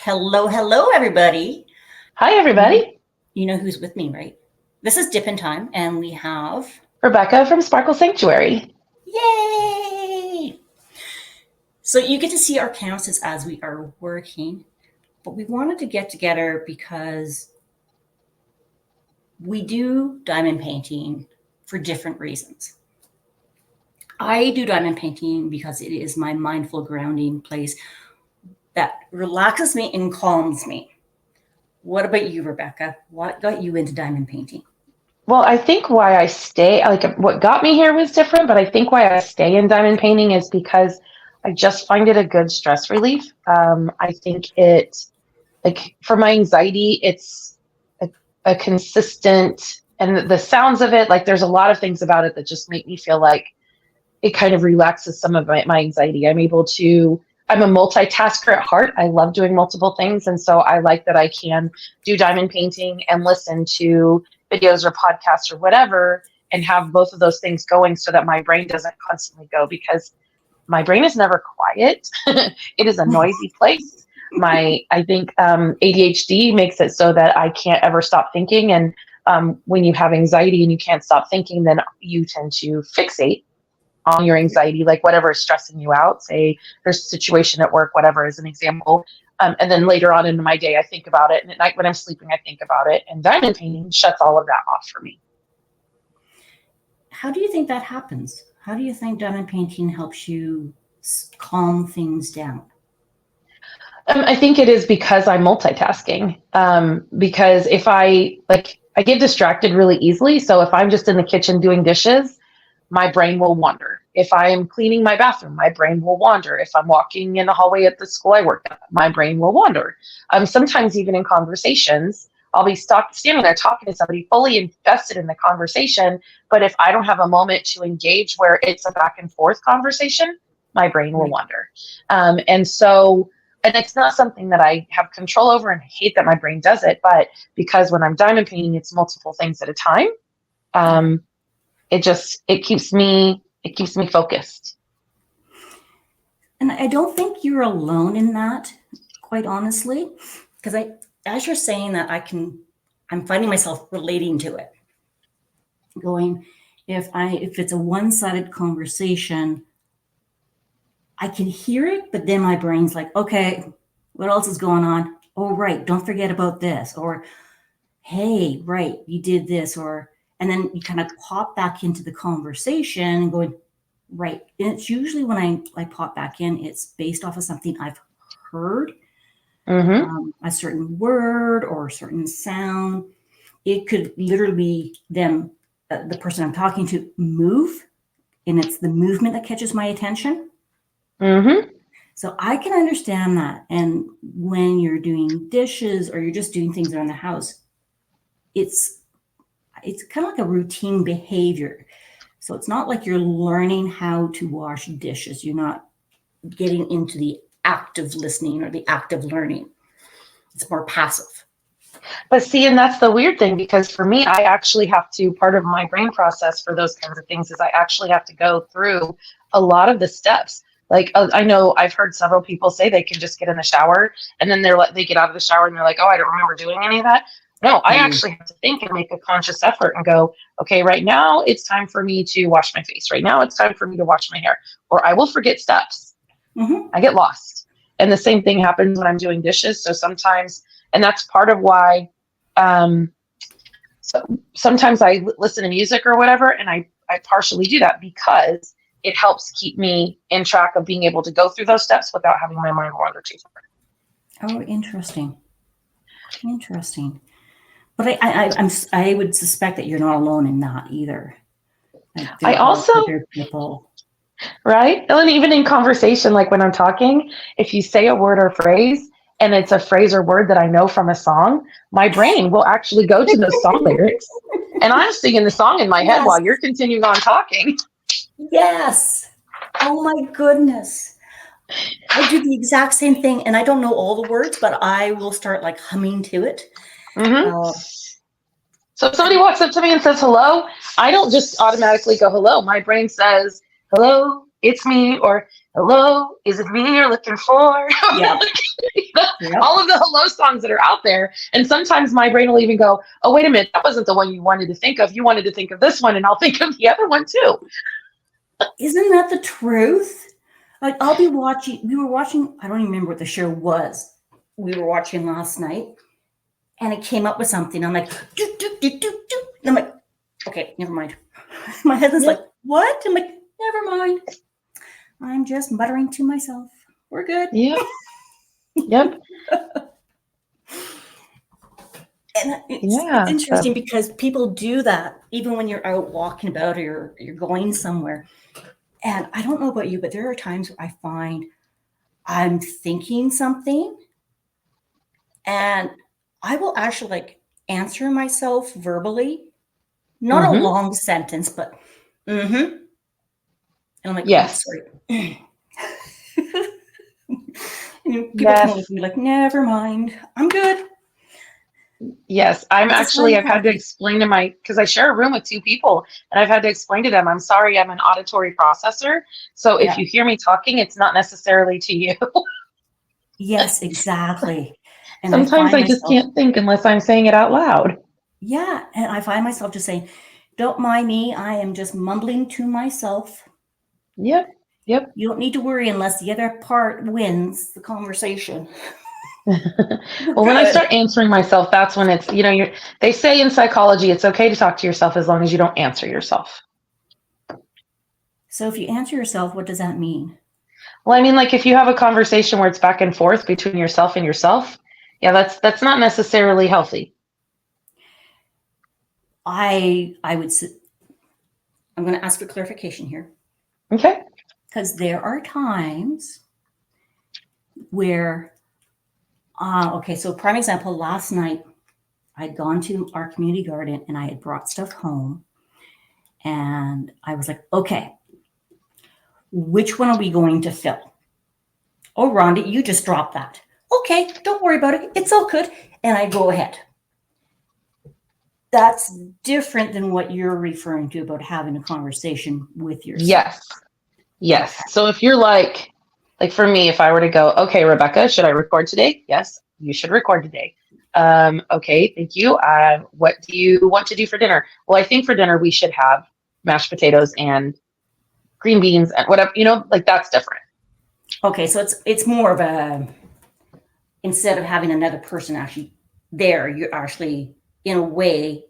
Hello, everybody. Hi, everybody. You know who's with me, right? This is Dip in Time, and we have Rebecca from Sparkle.Sanctuary. Yay! So you get to see our canvases as we are working, but we wanted to get together because we do diamond painting for different reasons. I do diamond painting because it is my mindful grounding place that relaxes me and calms me. What about you, Rebecca? What got you into diamond painting? Well, I think why I stay, what got me here was different, but I think why I stay in diamond painting is because I just find it a good stress relief. I think for my anxiety, it's a consistent, and the sounds of it, there's a lot of things about it that just make me feel like it kind of relaxes some of my anxiety. I'm a multitasker at heart. I love doing multiple things. And so I like that I can do diamond painting and listen to videos or podcasts or whatever and have both of those things going so that my brain doesn't constantly go, because my brain is never quiet. It is a noisy place. I think ADHD makes it so that I can't ever stop thinking. And when you have anxiety and you can't stop thinking, then you tend to fixate on your anxiety, like whatever is stressing you out. Say there's a situation at work, whatever is an example. And then later on in my day, I think about it. And at night when I'm sleeping, I think about it. And diamond painting shuts all of that off for me. How do you think that happens? How do you think diamond painting helps you calm things down? I think it is because I'm multitasking. Because if I get distracted really easily. So if I'm just in the kitchen doing dishes, my brain will wander. If I am cleaning my bathroom, my brain will wander. If I'm walking in the hallway at the school I work at, my brain will wander. Sometimes even in conversations, I'll be standing there talking to somebody fully invested in the conversation. But if I don't have a moment to engage where it's a back and forth conversation, my brain will wander. And it's not something that I have control over, and I hate that my brain does it. But because when I'm diamond painting, it's multiple things at a time. It keeps me focused. And I don't think you're alone in that, quite honestly, because as you're saying that, I'm finding myself relating to it. Going, if it's a one-sided conversation, I can hear it, but then my brain's like, okay, what else is going on? Oh, right, don't forget about this. Or, hey, right, you did this. And then you kind of pop back into the conversation and going, right. And it's usually when I pop back in, it's based off of something I've heard, a certain word or a certain sound. It could literally be them, the person I'm talking to, move, and it's the movement that catches my attention. So I can understand that. And when you're doing dishes or you're just doing things around the house, it's kind of like a routine behavior. So it's not like you're learning how to wash dishes. You're not getting into the active listening or the active learning. It's more passive. But see, and that's the weird thing, because for me, I actually have to, part of my brain process for those kinds of things is I actually have to go through a lot of the steps. I know I've heard several people say they can just get in the shower and then they get out of the shower and they're like, oh, I don't remember doing any of that. No, I actually have to think and make a conscious effort and go, okay, right now it's time for me to wash my face. Right now it's time for me to wash my hair, or I will forget steps. I get lost. And the same thing happens when I'm doing dishes. So sometimes, and that's part of why sometimes I listen to music or whatever, and I partially do that because it helps keep me in track of being able to go through those steps without having my mind wander too far. Oh, interesting. But I would suspect that you're not alone in that either. I also, people. Right? And even in conversation, like when I'm talking, if you say a word or phrase and it's a phrase or word that I know from a song, my brain will actually go to those song lyrics. And I'm singing the song in my head while you're continuing on talking. Yes. Oh my goodness. I do the exact same thing, and I don't know all the words, but I will start humming to it. So if somebody walks up to me and says hello, I don't just automatically go hello. My brain says, hello, it's me, or hello, is it me you're looking for? Yeah. Yep. All of the hello songs that are out there. And sometimes my brain will even go, oh, wait a minute, that wasn't the one you wanted to think of. You wanted to think of this one, and I'll think of the other one too. Isn't that the truth? Like we were watching, I don't even remember what the show was. We were watching last night and it came up with something. I'm like, do, do, do, do, do. And I'm like, okay, never mind. My husband's like, what? I'm like, never mind. I'm just muttering to myself. We're good. Yep. Yep. And it's interesting because people do that even when you're out walking about or you're going somewhere. And I don't know about you, but there are times I find I'm thinking something and I will actually like answer myself verbally, not a long sentence, but and I'm like, yes. Oh, sorry. And people kind of look at me like, never mind, I'm good. Yes, I've had to explain to because I share a room with two people, and I've had to explain to them, I'm sorry, I'm an auditory processor. So if you hear me talking, it's not necessarily to you. Yes, exactly. And sometimes I just can't think unless I'm saying it out loud. Yeah. And I find myself just saying, don't mind me. I am just mumbling to myself. Yep. Yep. You don't need to worry unless the other part wins the conversation. Well, when I start answering myself, that's when it's, they say in psychology, it's okay to talk to yourself as long as you don't answer yourself. So if you answer yourself, what does that mean? Well, I mean, like if you have a conversation where it's back and forth between yourself and yourself, yeah, that's not necessarily healthy. I would say, I'm going to ask for clarification here. Okay. Because there are times where, so prime example, last night I'd gone to our community garden and I had brought stuff home and I was like, okay, which one are we going to fill? Oh, Rhonda, you just dropped that. Okay, don't worry about it. It's all good. And I go ahead. That's different than what you're referring to about having a conversation with yourself. Yes. Okay. So if you're like for me, if I were to go, okay, Rebecca, should I record today? Yes, you should record today. Okay, thank you. What do you want to do for dinner? Well, I think for dinner we should have mashed potatoes and green beans and whatever, that's different. Okay, so it's more of a, instead of having another person actually there, you're actually in a way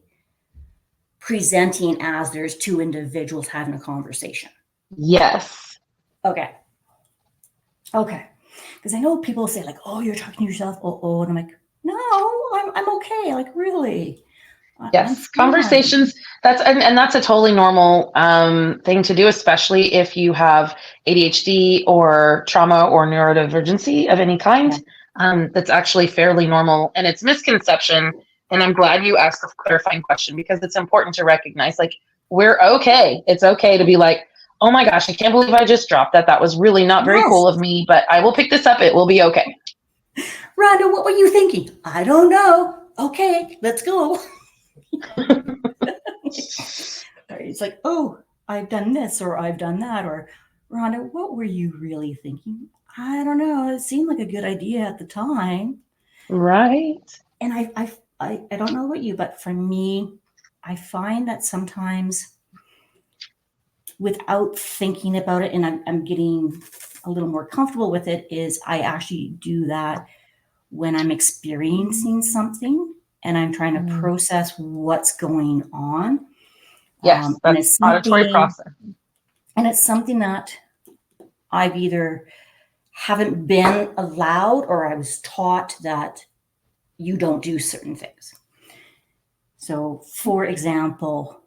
presenting as there's two individuals having a conversation. Yes. Okay. Because I know people say like, oh, you're talking to yourself. Oh, and I'm like, no, I'm okay. Like, really? Yes, conversations. That's a totally normal thing to do, especially if you have ADHD or trauma or neurodivergency of any kind. Yeah. That's actually fairly normal, and it's misconception. And I'm glad you asked the clarifying question because it's important to recognize, like, we're okay. It's okay to be like, oh my gosh, I can't believe I just dropped that. That was really not very cool of me, but I will pick this up. It will be okay. Rhonda, what were you thinking? I don't know. Okay, let's go. It's like, oh, I've done this or I've done that, or Rhonda, what were you really thinking? I don't know. It seemed like a good idea at the time. Right. And I don't know about you, but for me, I find that sometimes without thinking about it, and I'm getting a little more comfortable with it, is I actually do that when I'm experiencing something and I'm trying to process what's going on. Yes, that's auditory processing. And it's something that I've either haven't been allowed or I was taught that you don't do certain things. So, for example,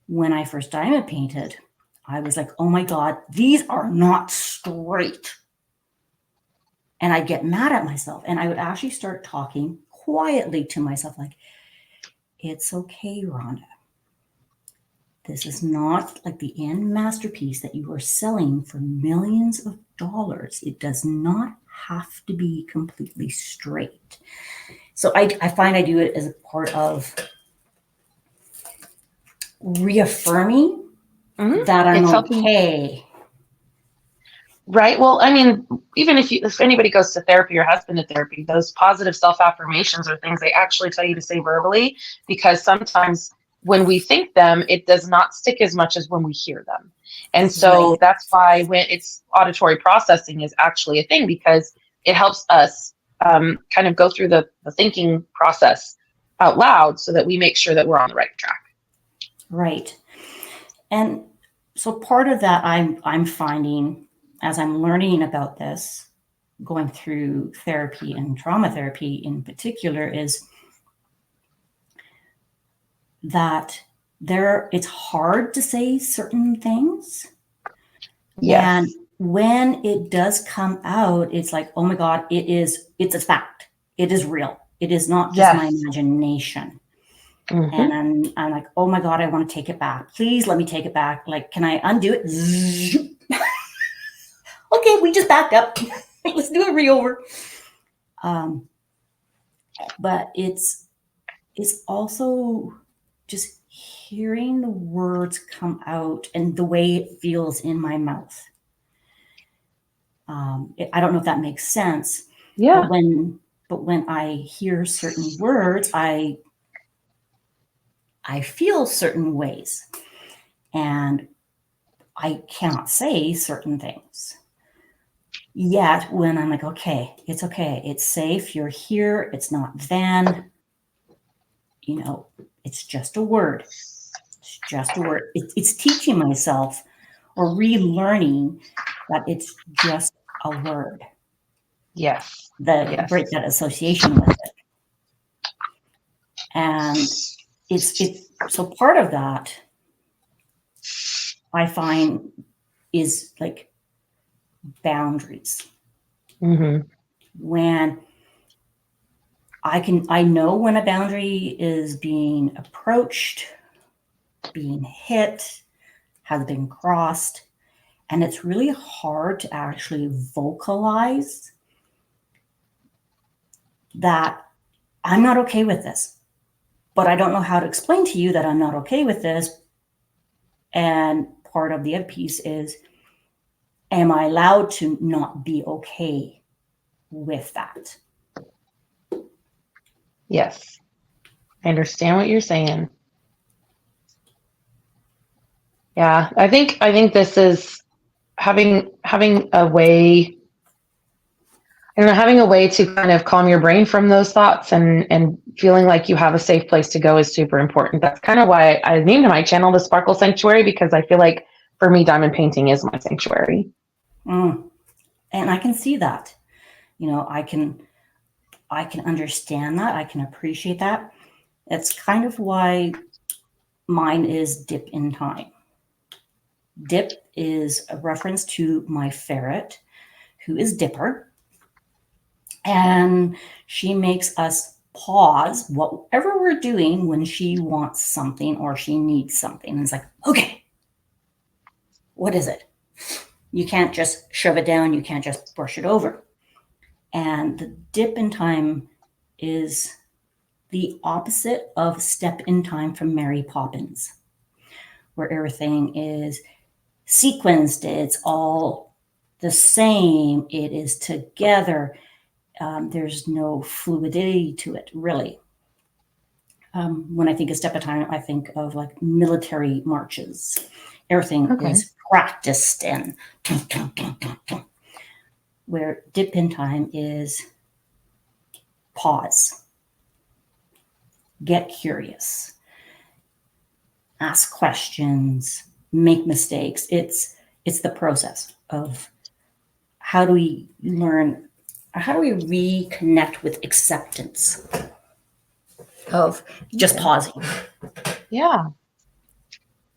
when I first diamond painted, I was like, oh my God, these are not straight. And I'd get mad at myself and I would actually start talking quietly to myself like, it's okay, Rhonda. This is not like the end masterpiece that you are selling for millions of dollars. It does not have to be completely straight. So I find I do it as a part of reaffirming that I'm okay Right. Well, I mean, even if anybody goes to therapy or has been to therapy, those positive self-affirmations are things they actually tell you to say verbally, because sometimes when we think them, it does not stick as much as when we hear them. And Right. so that's why when it's auditory processing is actually a thing, because it helps us kind of go through the thinking process out loud so that we make sure that we're on the right track. Right. And so part of that I'm finding as I'm learning about this, going through therapy and trauma therapy in particular, is that it's hard to say certain things. Yes. And when it does come out, it's like, oh my God, it's a fact. It is real. It is not just my Yes. imagination. Mm-hmm. And I'm like, oh my God, I want to take it back. Please let me take it back. Like, can I undo it? Okay, we just backed up. Let's do it re-over. But it's also just hearing the words come out and the way it feels in my mouth. I don't know if that makes sense. Yeah. But when I hear certain words, I feel certain ways, and I cannot say certain things. Yet when I'm like, okay, it's safe, you're here, it's not then, it's just a word. It's just a word. It's teaching myself or relearning that it's just a word. Yes. That break that association with it. And it's so part of that I find is like boundaries. Mm-hmm. When I know when a boundary is being approached, being hit, has been crossed, and it's really hard to actually vocalize that I'm not okay with this, but I don't know how to explain to you that I'm not okay with this. And part of the other piece is, am I allowed to not be okay with that? Yes. I understand what you're saying. Yeah, I think this is having a way, I don't know, having a way to kind of calm your brain from those thoughts and feeling like you have a safe place to go is super important. That's kind of why I named my channel the Sparkle.Sanctuary, because I feel like for me, diamond painting is my sanctuary. And I can see that. I can understand that. I can appreciate that. That's kind of why mine is Dip in Time. Dip is a reference to my ferret, who is Dipper. And she makes us pause whatever we're doing when she wants something or she needs something. And it's like, okay, what is it? You can't just shove it down. You can't just brush it over. And the Dip in Time is the opposite of Step in Time from Mary Poppins, where everything is sequenced. It's all the same. It is together. There's no fluidity to it, really. When I think of Step in Time, I think of like military marches. Everything is practiced and where Dip in Time is pause, get curious, ask questions, make mistakes. It's the process of how do we reconnect with acceptance of just pausing. Yeah.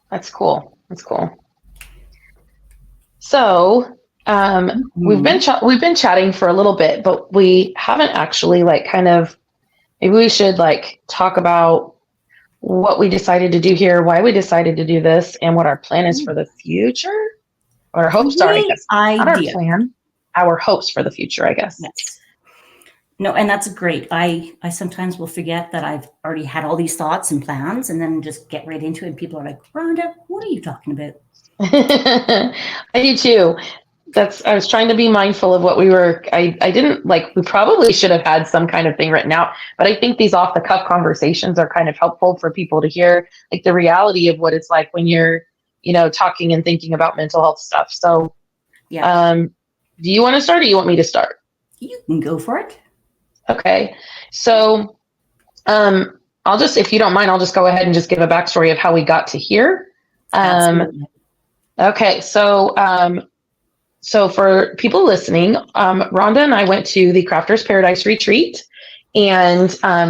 That's cool. So, we've been chatting for a little bit, but we haven't actually maybe we should talk about what we decided to do here, why we decided to do this, and what our plan is for the future. What our hopes are, I guess. Not our plan, our hopes for the future, I guess. Yes. No, and that's great. I sometimes will forget that I've already had all these thoughts and plans and then just get right into it. And people are like, Rhonda, what are you talking about? I do too. I was trying to be mindful of what I didn't we probably should have had some kind of thing written out, but I think these off the cuff conversations are kind of helpful for people to hear like the reality of what it's like when you're, talking and thinking about mental health stuff. So, Yeah. Do you want to start or you want me to start? You can go for it. Okay. So, if you don't mind, I'll just go ahead and just give a backstory of how we got to here. Absolutely. Okay. So for people listening, Rhonda and I went to the Crafters Paradise retreat, and I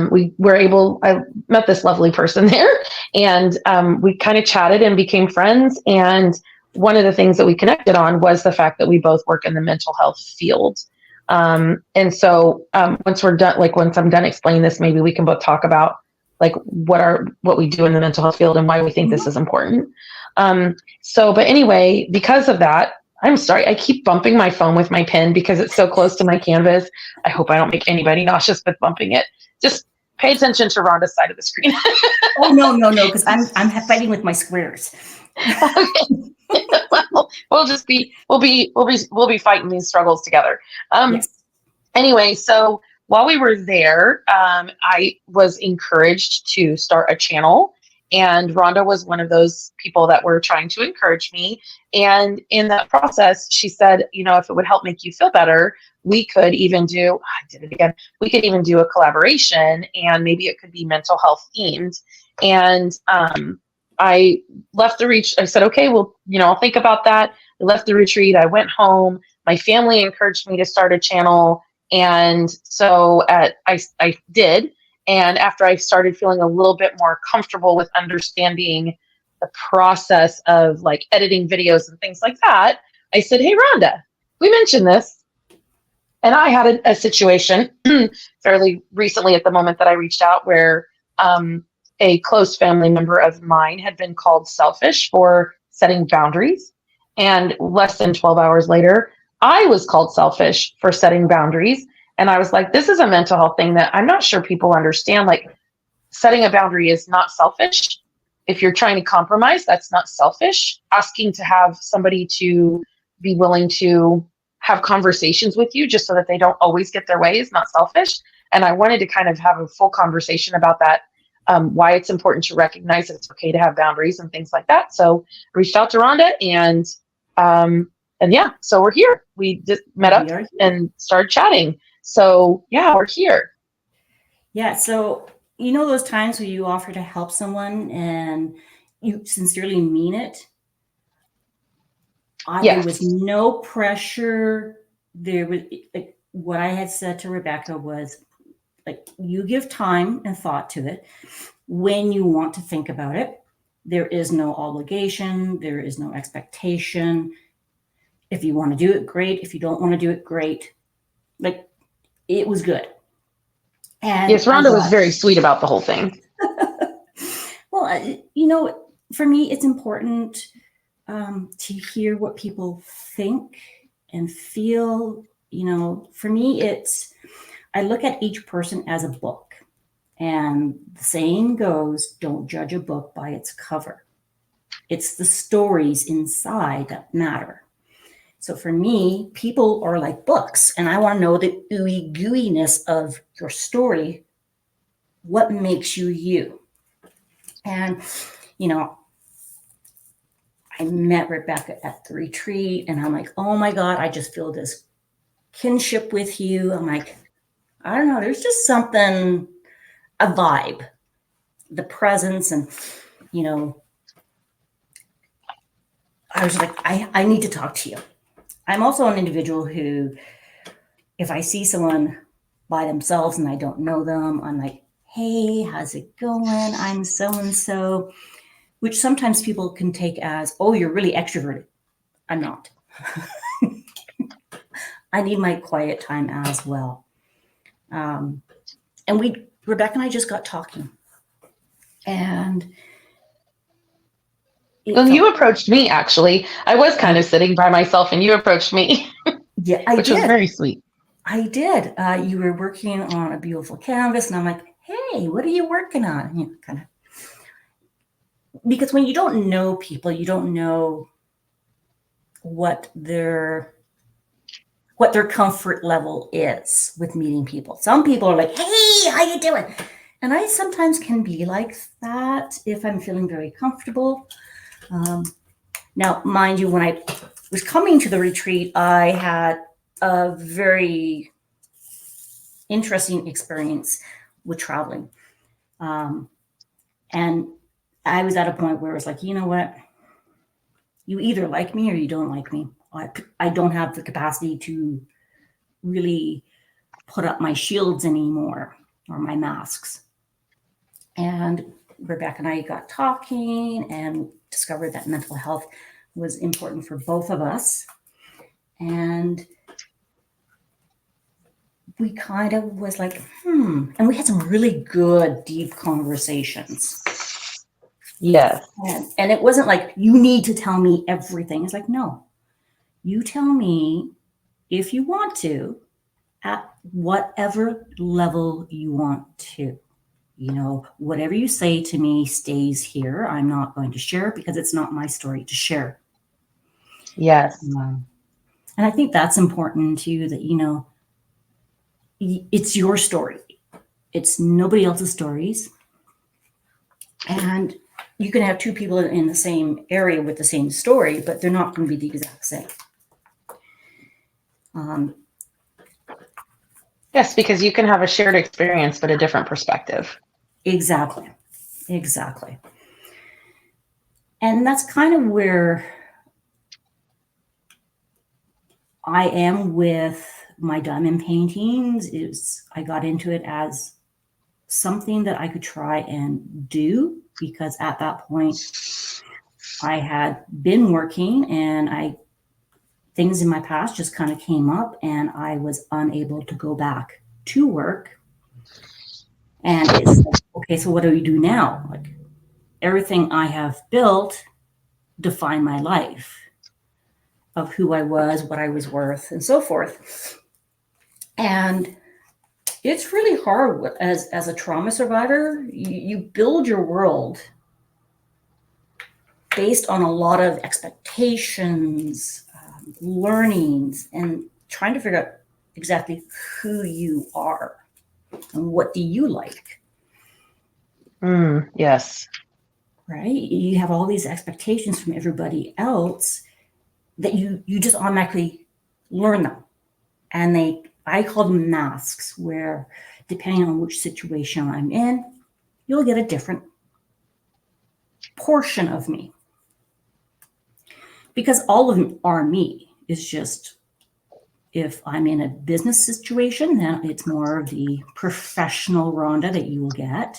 met this lovely person there, and we kind of chatted and became friends. And one of the things that we connected on was the fact that we both work in the mental health field. And so once I'm done explaining this, maybe we can both talk about like what we do in the mental health field and why we think this is important. But anyway, because of that, I'm sorry, I keep bumping my phone with my pen because it's so close to my canvas. I hope I don't make anybody nauseous with bumping it. Just pay attention to Rhonda's side of the screen. Oh, no, because I'm fighting with my squares. Okay. Well, we'll be fighting these struggles together. Yes. Anyway, so while we were there, I was encouraged to start a channel. And Rhonda was one of those people that were trying to encourage me. And in that process, she said, if it would help make you feel better, we could even do, I did it again, we could even do a collaboration, and maybe it could be mental health themed. And I left the retreat. I said, okay, well, I'll think about that. I left the retreat. I went home. My family encouraged me to start a channel. And so I did. And after I started feeling a little bit more comfortable with understanding the process of like editing videos and things like that, I said, hey, Rhonda, we mentioned this. And I had a situation fairly recently at the moment that I reached out where a close family member of mine had been called selfish for setting boundaries. And less than 12 hours later, I was called selfish for setting boundaries. And I was like, this is a mental health thing that I'm not sure people understand. Like, setting a boundary is not selfish. If you're trying to compromise, that's not selfish. Asking to have somebody to be willing to have conversations with you just so that they don't always get their way is not selfish. And I wanted to kind of have a full conversation about that, why it's important to recognize that it's okay to have boundaries and things like that. So I reached out to Rhonda, and yeah, so we're here. We just met up and started chatting. So yeah, we're here. Yeah. So, those times where you offer to help someone and you sincerely mean it. There was no pressure. There was what I had said to Rebecca was like, you give time and thought to it when you want to think about it. There is no obligation. There is no expectation. If you want to do it, great. If you don't want to do it, great. Like, it was good. And yes, Rhonda was very sweet about the whole thing. Well, for me, it's important to hear what people think and feel. For me, I look at each person as a book. And the saying goes, don't judge a book by its cover. It's the stories inside that matter. So for me, people are like books, and I want to know the ooey gooiness of your story. What makes you you? And, I met Rebecca at the retreat, and I'm like, oh my God, I just feel this kinship with you. I'm like, I don't know, there's just something, a vibe, the presence, and, I was like, I need to talk to you. I'm also an individual who, if I see someone by themselves and I don't know them, I'm like, hey, how's it going? I'm so-and-so, which sometimes people can take as, oh, you're really extroverted. I'm not. I need my quiet time as well. And Rebecca and I just got talking. And you approached me, actually. I was kind of sitting by myself, and you approached me. Yeah, I which did. was very sweet. I did. You were working on a beautiful canvas, and I'm like, hey, what are you working on? Kind of. Because when you don't know people, you don't know what their what their comfort level is with meeting people. Some people are like, hey, how you doing? And I sometimes can be like that if I'm feeling very comfortable. Now, mind you, when I was coming to the retreat, I had a very interesting experience with traveling. And I was at a point where it was like, you know what? You either like me or you don't like me. I don't have the capacity to really put up my shields anymore or my masks. And Rebecca and I got talking and discovered that mental health was important for both of us. And we kind of was like, and we had some really good, deep conversations. Yes. And it wasn't like, you need to tell me everything. It's like, no, you tell me if you want to, at whatever level you want to. You know, whatever you say to me stays here. I'm not going to share it because it's not my story to share. Yes. And I think that's important too, that, you know, it's your story. It's nobody else's stories. And you can have two people in the same area with the same story, but they're not going to be the exact same. Yes, because you can have a shared experience, but a different perspective. Exactly. And that's kind of where I am with my diamond paintings. Is I got into it as something that I could try and do, because at that point I had been working and things in my past just kind of came up and I was unable to go back to work. And it's like, okay, so what do we do now? Like, everything I have built defined my life of who I was, what I was worth, and so forth. And it's really hard as a trauma survivor. You build your world based on a lot of expectations, learnings, and trying to figure out exactly who you are and what do you like. Yes. Right? You have all these expectations from everybody else that you just automatically learn them. And I call them masks, where depending on which situation I'm in, you'll get a different portion of me. Because all of them are me. It's just, if I'm in a business situation, then it's more of the professional Rhonda that you will get.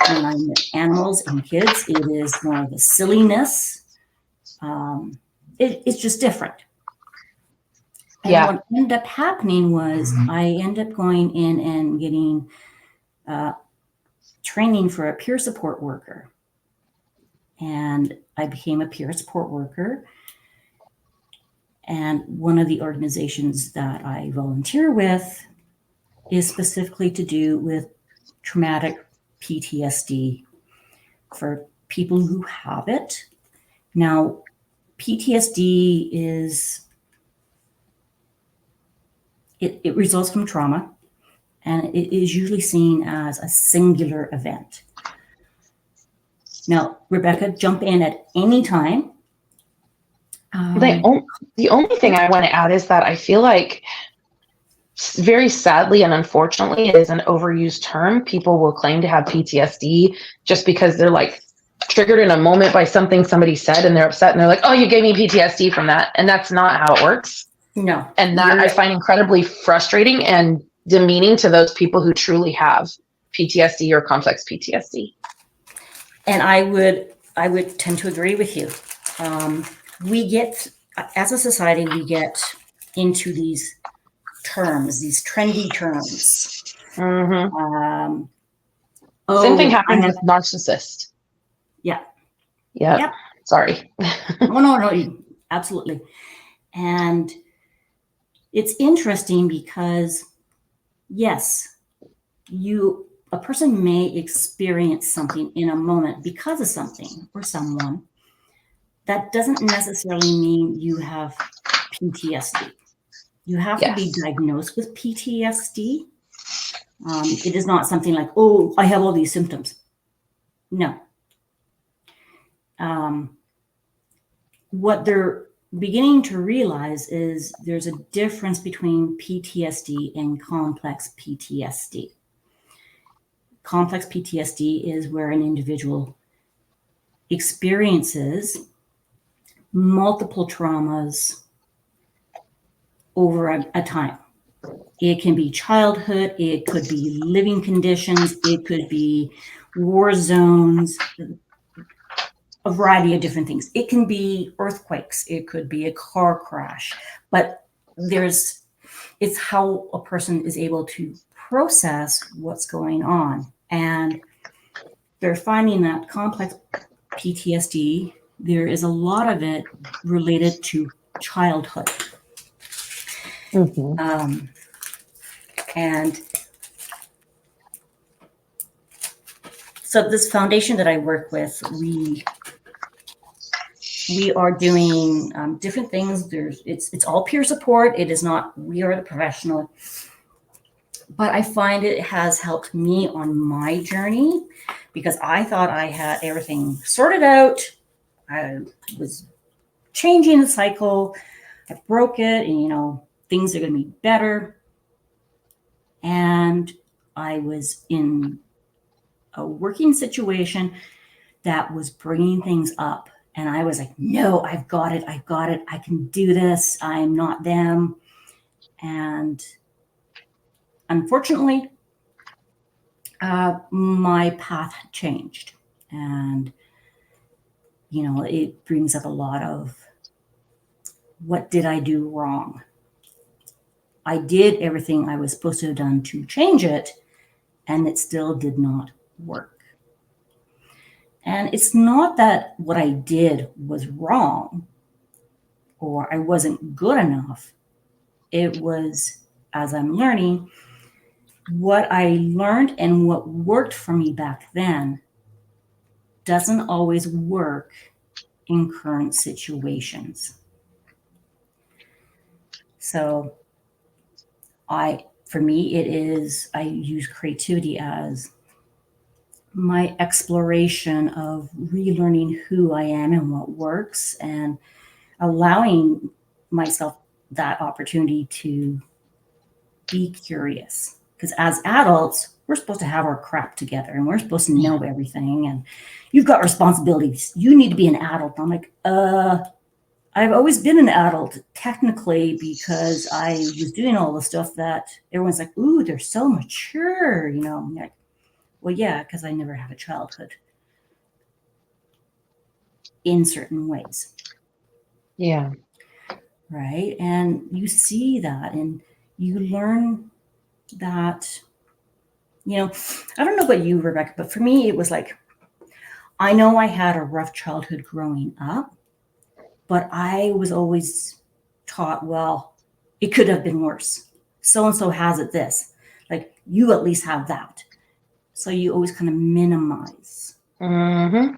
When I'm with animals and kids, it is more of the silliness. It's just different. And what ended up happening was I ended up going in and getting training for a peer support worker. And I became a peer support worker. And one of the organizations that I volunteer with is specifically to do with traumatic PTSD for people who have it. Now, PTSD it results from trauma, and it is usually seen as a singular event. Now, Rebecca, jump in at any time. The only thing I want to add is that I feel like, very sadly and unfortunately, it is an overused term. People will claim to have PTSD just because they're like triggered in a moment by something somebody said and they're upset and they're like, oh, you gave me PTSD from that. And that's not how it works. No. And that I find incredibly frustrating and demeaning to those people who truly have PTSD or complex PTSD. And I would tend to agree with you. We get, as a society, we get into these terms, these trendy terms. Mm-hmm. Same thing happened with narcissist. Yeah. Yep. Sorry. No, absolutely. And it's interesting because, yes, a person may experience something in a moment because of something or someone. That doesn't necessarily mean you have PTSD. You have to be Yes. diagnosed with PTSD. It is not something like, oh, I have all these symptoms. No. What they're beginning to realize is there's a difference between PTSD and complex PTSD. Complex PTSD is where an individual experiences multiple traumas over a time. It can be childhood, it could be living conditions, it could be war zones, a variety of different things. It can be earthquakes, it could be a car crash, but it's how a person is able to process what's going on. And they're finding that complex PTSD, there is a lot of it related to childhood. Mm-hmm. And so this foundation that I work with, we are doing different things. It's all peer support. It is not, we are the professional, but I find it has helped me on my journey because I thought I had everything sorted out. I was changing the cycle. I broke it and, things are going to be better. And I was in a working situation that was bringing things up. And I was like, no, I've got it. I can do this. I'm not them. And unfortunately, my path changed. And, it brings up a lot of, what did I do wrong? I did everything I was supposed to have done to change it, and it still did not work. And it's not that what I did was wrong or I wasn't good enough. It was, as I'm learning, what I learned and what worked for me back then doesn't always work in current situations. So for me, I use creativity as my exploration of relearning who I am and what works and allowing myself that opportunity to be curious. Because as adults, we're supposed to have our crap together and we're supposed to know everything. And you've got responsibilities. You need to be an adult. I'm like, I've always been an adult technically because I was doing all the stuff that everyone's like, ooh, they're so mature, I'm like, well, yeah, because I never had a childhood in certain ways. Yeah. Right. And you see that and you learn that, I don't know about you, Rebecca, but for me, it was like, I know I had a rough childhood growing up, but I was always taught, well, it could have been worse. So-and-so has it this. Like, you at least have that. So you always kind of minimize. Mm-hmm.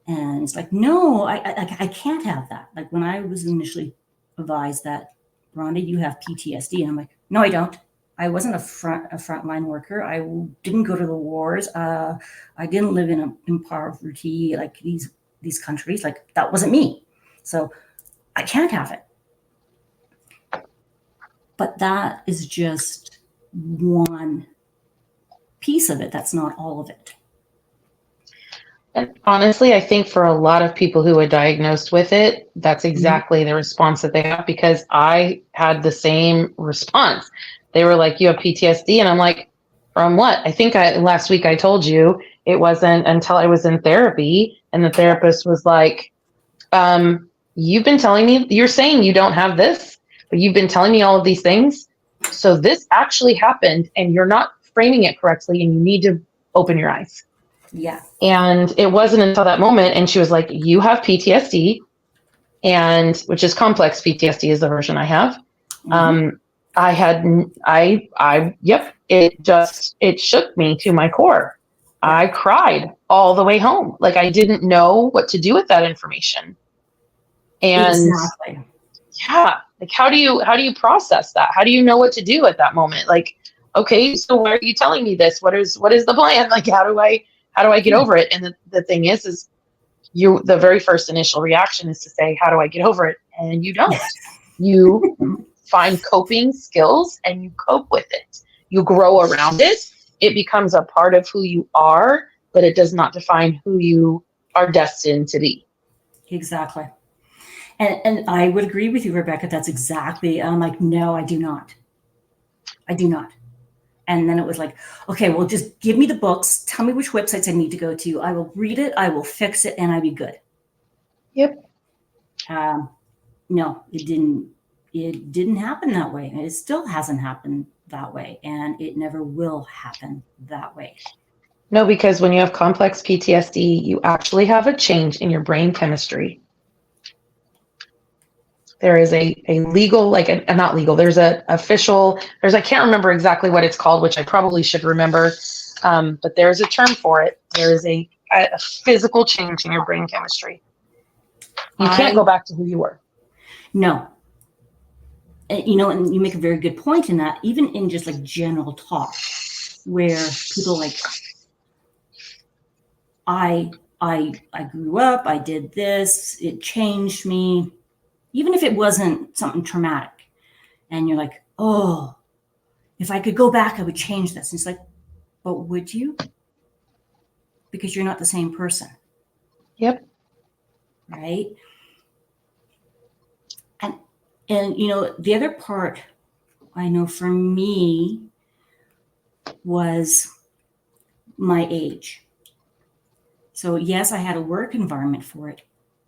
And it's like, no, I can't have that. Like when I was initially advised that, Rhonda, you have PTSD. And I'm like, no, I don't. I wasn't a frontline worker. I didn't go to the wars. I didn't live in poverty like these countries. Like that wasn't me. So I can't have it. But that is just one piece of it. That's not all of it. And honestly, I think for a lot of people who are diagnosed with it, that's exactly the response that they have because I had the same response. They were like, you have PTSD. And I'm like, from what? I think last week I told you it wasn't until I was in therapy and the therapist was like, you've been telling me, you're saying you don't have this, but you've been telling me all of these things. So this actually happened and you're not framing it correctly and you need to open your eyes. Yeah. And it wasn't until that moment. And she was like, you have PTSD and which is complex PTSD is the version I have. It shook me to my core. Yeah. I cried all the way home. Like I didn't know what to do with that information. And exactly. yeah, like how do you process that? How do you know what to do at that moment? Like, okay, so why are you telling me this? What is the plan? Like, how do I get Yeah. over it? And the thing is the very first initial reaction is to say, how do I get over it? And you don't. You find coping skills and you cope with it. You grow around it. It becomes a part of who you are, but it does not define who you are destined to be. Exactly. And I would agree with you, Rebecca. That's exactly. I'm like, no, I do not. I do not. And then it was like, okay, well, just give me the books. Tell me which websites I need to go to. I will read it. I will fix it, and I'll be good. Yep. No, it didn't. It didn't happen that way. And it still hasn't happened that way. And it never will happen that way. No, because when you have complex PTSD, you actually have a change in your brain chemistry. There is a legal, like a not legal, there's a official, I can't remember exactly what it's called, which I probably should remember. But there's a term for it. There is a physical change in your brain chemistry. You can't go back to who you were. No. And you make a very good point in that, even in just like general talk, where people like, I grew up, I did this, it changed me, even if it wasn't something traumatic. And you're like, oh, if I could go back, I would change this. And it's like, but would you? Because you're not the same person. Yep. Right? And the other part I know for me was my age. So yes, I had a work environment for it,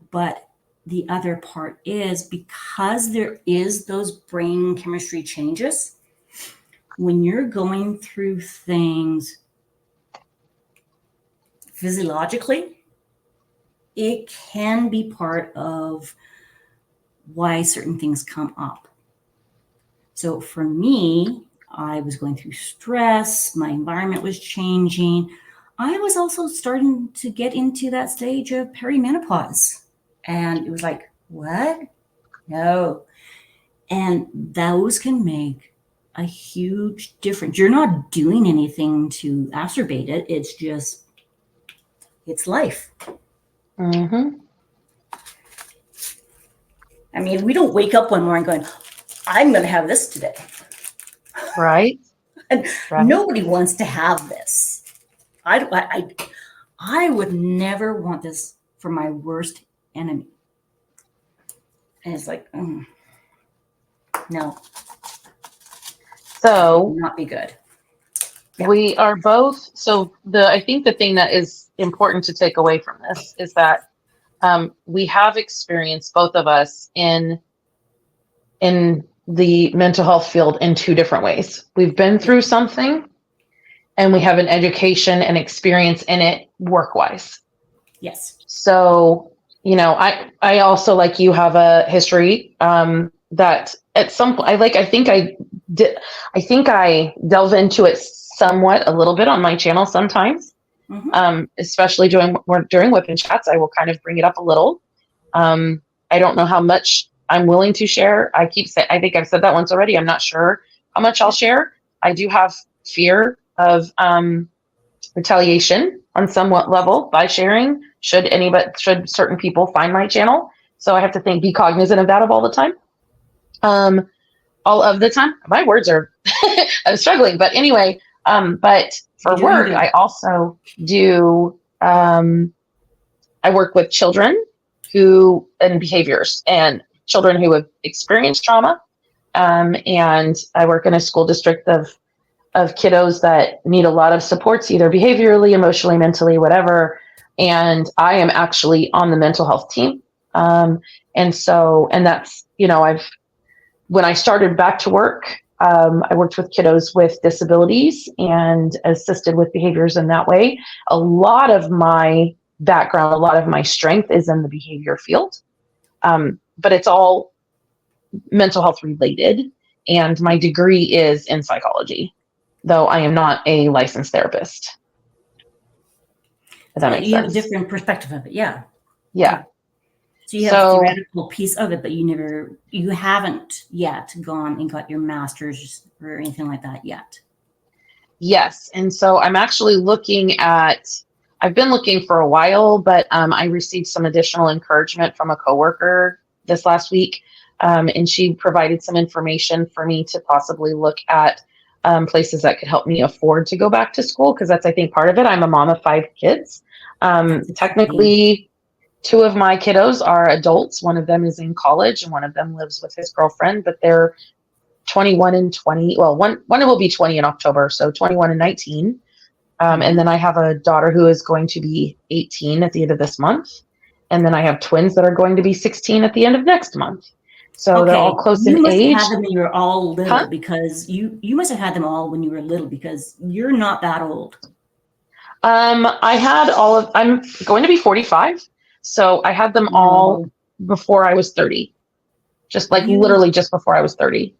but the other part is because there is those brain chemistry changes, when you're going through things physiologically, it can be part of why certain things come up. So for me, I was going through stress, my environment was changing. I was also starting to get into that stage of perimenopause. And it was like, what? No. And those can make a huge difference. You're not doing anything to exacerbate it. It's just, it's life. Mm-hmm. I mean, we don't wake up one morning going, I'm going to have this today. Right. And right. Nobody wants to have this. I would never want this for my worst enemy. And it's like, no. So Would not be good. Yeah. We are both. So I think the thing that is important to take away from this is that we have experienced, both of us, in the mental health field in two different ways. We've been through something, and we have an education and experience in it work-wise. Yes. So, I also, like you, have a history that at some point, I think I delve into it somewhat a little bit on my channel sometimes. Mm-hmm. Especially during Whip and Chats, I will kind of bring it up a little. I don't know how much I'm willing to share. I think I've said that once already. I'm not sure how much I'll share. I do have fear of retaliation on somewhat level by sharing. Should certain people find my channel, so I have to be cognizant of that all the time. All of the time. My words are I'm struggling, but anyway. But for work, I also do. I work with children and behaviors, and children who have experienced trauma. And I work in a school district of kiddos that need a lot of supports, either behaviorally, emotionally, mentally, whatever. And I am actually on the mental health team. And that's, when I started back to work, I worked with kiddos with disabilities and assisted with behaviors in that way. A lot of my background, a lot of my strength is in the behavior field, but it's all mental health related. And my degree is in psychology, though I am not a licensed therapist. If that makes sense. You have a different perspective of it, yeah. Yeah. So you have theoretical piece of it, but you haven't yet gone and got your master's or anything like that yet. Yes. And so I'm actually I've been looking for a while, but I received some additional encouragement from a coworker this last week. And she provided some information for me to possibly look at places that could help me afford to go back to school. Because that's, I think, part of it. I'm a mom of 5 kids. Technically, 2 of my kiddos are adults. One of them is in college and one of them lives with his girlfriend, but they're 21 and 20. Well, one will be 20 in October, so 21 and 19. And then I have a daughter who is going to be 18 at the end of this month. And then I have twins that are going to be 16 at the end of next month. So they're all close in age. You must have had them when you were all little, because you must have had them all when you were little, because you're not that old. I'm going to be 45. So I had them all before I was 30. Just like literally just before I was 30.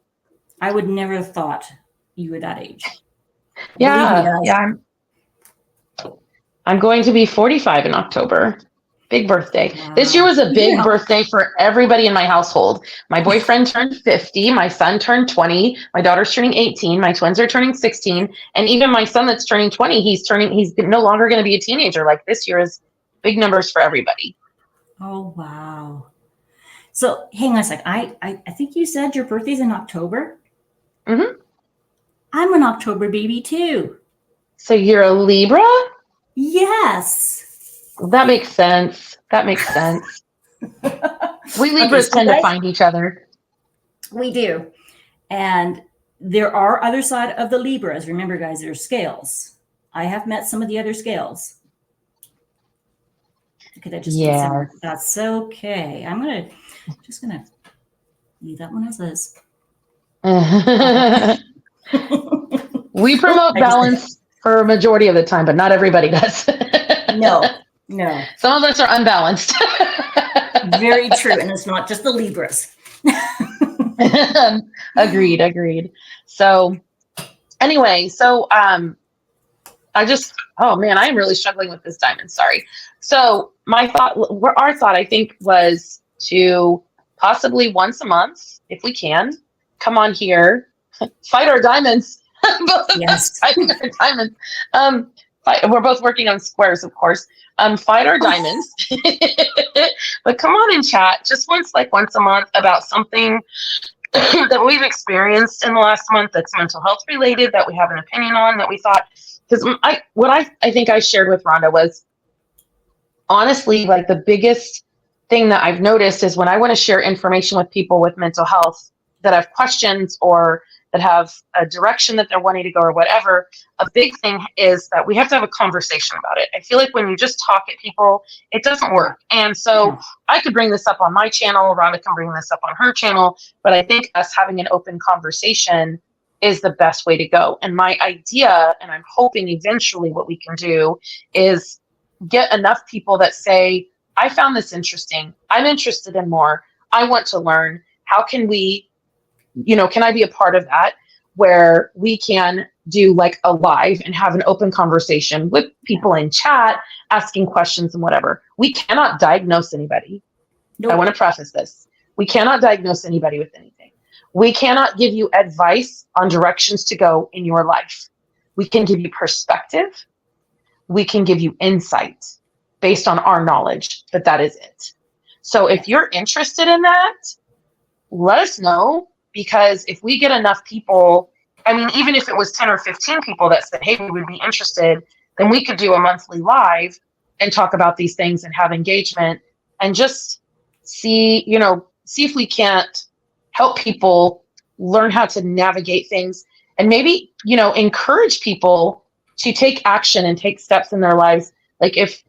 I would never have thought you were that age. Yeah. I'm going to be 45 in October. Big birthday. Wow. This year was a big birthday for everybody in my household. My boyfriend turned 50. My son turned 20. My daughter's turning 18. My twins are turning 16. And even my son that's turning 20, he's no longer going to be a teenager. Like, this year is big numbers for everybody. Oh, wow. So hang on a sec. I think you said your birthday's in October? Mm-hmm. I'm an October baby too. So you're a Libra? Yes. That makes sense. We Libras tend to find each other. We do. And there are other side of the Libras. Remember, guys, there's scales. I have met some of the other scales. Okay, that's okay. I'm just gonna leave that one as is. We promote balance for a majority of the time, but not everybody does. No. Some of us are unbalanced. Very true. And it's not just the Libras. Agreed. So anyway, I'm really struggling with this diamond. Sorry. So our thought, I think, was to possibly once a month, if we can, come on here, fight our diamonds. Yes. Fighting our diamonds. We're both working on squares, of course. Fight our diamonds. But come on and chat just once a month about something that we've experienced in the last month that's mental health related, that we have an opinion on, that we thought, because I think I shared with Rhonda was, honestly, like, the biggest thing that I've noticed is when I want to share information with people with mental health that have questions or that have a direction that they're wanting to go or whatever, a big thing is that we have to have a conversation about it. I feel like when you just talk at people, it doesn't work. And so I could bring this up on my channel, Rhonda can bring this up on her channel, but I think us having an open conversation is the best way to go. And my idea, and I'm hoping eventually what we can do, is get enough people that say, I found this interesting. I'm interested in more. I want to learn. How can we, can I be a part of that, where we can do like a live and have an open conversation with people in chat, asking questions and whatever. We cannot diagnose anybody. Nope. I want to preface this. We cannot diagnose anybody with anything. We cannot give you advice on directions to go in your life. We can give you perspective. We can give you insight based on our knowledge, but that is it. So if you're interested in that, let us know, because if we get enough people, I mean, even if it was 10 or 15 people that said, hey, we would be interested, then we could do a monthly live and talk about these things and have engagement and just see if we can't help people learn how to navigate things, and maybe, encourage people to take action and take steps in their lives. Like, if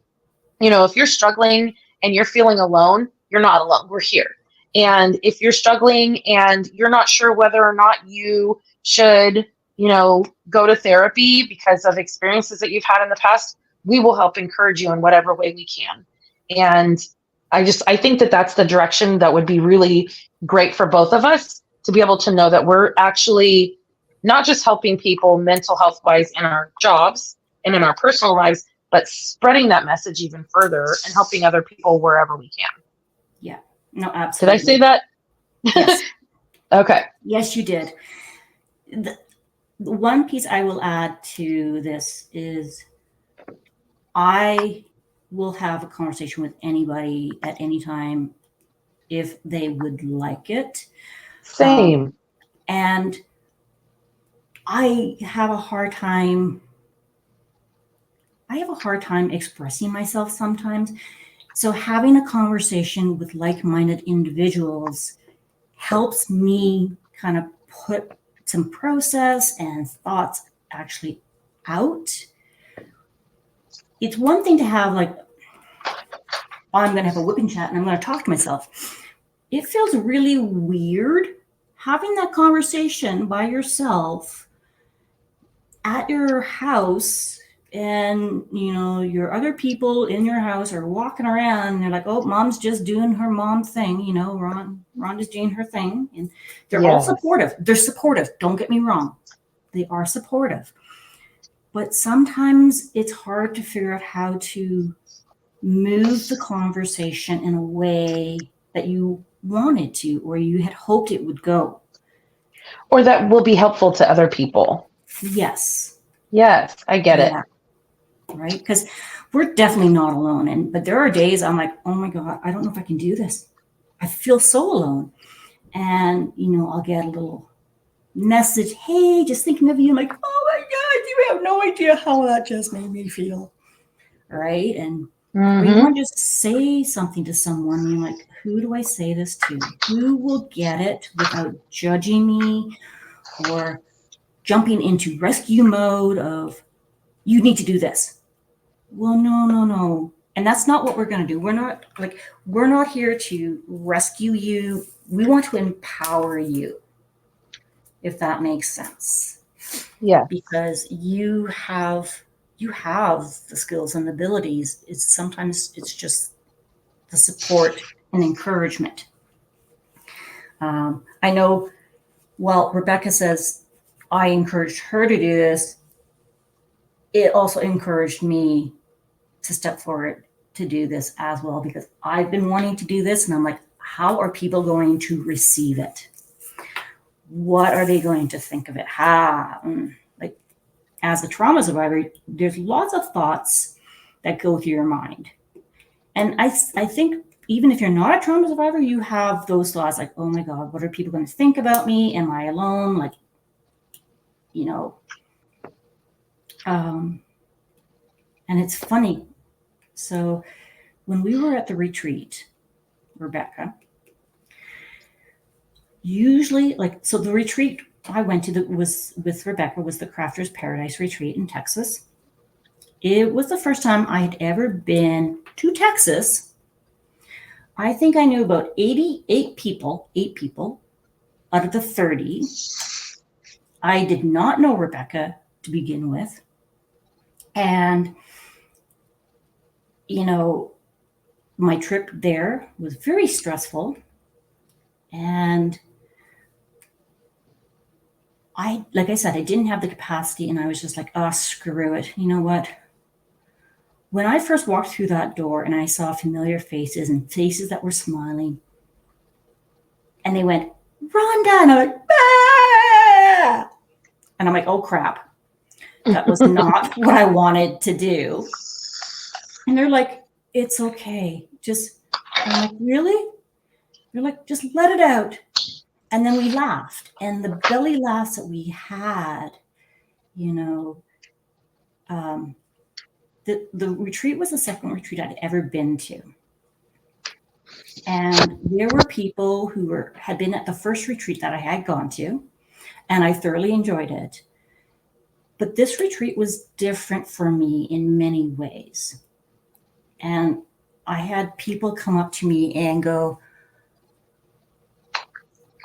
you're struggling and you're feeling alone, you're not alone. We're here. And if you're struggling and you're not sure whether or not you should, go to therapy because of experiences that you've had in the past, we will help encourage you in whatever way we can. And I think that that's the direction that would be really great for both of us, to be able to know that we're actually not just helping people mental health wise in our jobs and in our personal lives, but spreading that message even further and helping other people wherever we can. Yeah. No, Did absolutely. I say that? Yes. Okay. Yes, you did. The one piece I will add to this is I will have a conversation with anybody at any time if they would like it. Same. And I have a hard time expressing myself sometimes. So having a conversation with like-minded individuals helps me kind of put some process and thoughts actually out. It's one thing to have like, I'm going to have a whipping chat and I'm going to talk to myself. It feels really weird having that conversation by yourself at your house, and your other people in your house are walking around and they're like, oh, mom's just doing her mom thing, Rhonda's doing her thing, and they're all supportive. They're supportive, don't get me wrong, they are supportive, but sometimes it's hard to figure out how to move the conversation in a way that you wanted to or you had hoped it would go. Or that will be helpful to other people. Yes. Yes, I get it. Right? Because we're definitely not alone. But there are days I'm like, oh my God, I don't know if I can do this. I feel so alone. And, I'll get a little message, hey, just thinking of you. I'm like, oh my God, you have no idea how that just made me feel. Right? And when you want to just say something to someone, you're like, who do I say this to? Who will get it without judging me or jumping into rescue mode of, you need to do this. Well, no. And that's not what we're going to do. We're not here to rescue you. We want to empower you, if that makes sense. Yeah. Because you have the skills and abilities. Sometimes it's just the support and encouragement. I know, while Rebecca says I encouraged her to do this, it also encouraged me to step forward to do this as well, because I've been wanting to do this and I'm like, how are people going to receive it? What are they going to think of it? Like, as a trauma survivor, there's lots of thoughts that go through your mind. And I think even if you're not a trauma survivor, you have those thoughts like, oh my God, what are people going to think about me? Am I alone? Like, and it's funny. So when we were at the retreat, Rebecca, usually, the retreat I went to was with Rebecca was the Crafters Paradise retreat in Texas. It was the first time I had ever been to Texas. I think I knew about 8 people out of the 30. I did not know Rebecca to begin with. And, my trip there was very stressful. And like I said, I didn't have the capacity, and I was just like, oh, screw it. You know what? When I first walked through that door and I saw familiar faces and faces that were smiling, and they went, Rhonda, and I'm like, ah! And I'm like, oh crap. That was not what I wanted to do. And they're like, it's okay. I'm like, really? They're like, just let it out. And then we laughed. And the belly laughs that we had, the retreat was the second retreat I'd ever been to. And there were people who had been at the first retreat that I had gone to, and I thoroughly enjoyed it. But this retreat was different for me in many ways. And I had people come up to me and go,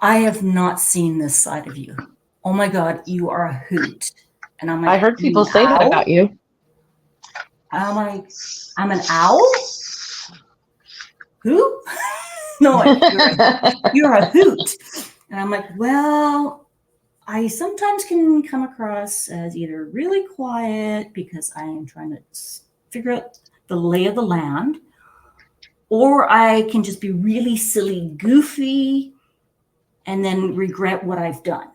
I have not seen this side of you. Oh my God, you are a hoot. And I'm like, I heard people say that about you. I'm like, I'm an owl? Who? No, you're a hoot. And I'm like, well, I sometimes can come across as either really quiet because I am trying to figure out the lay of the land, or I can just be really silly, goofy, and then regret what I've done.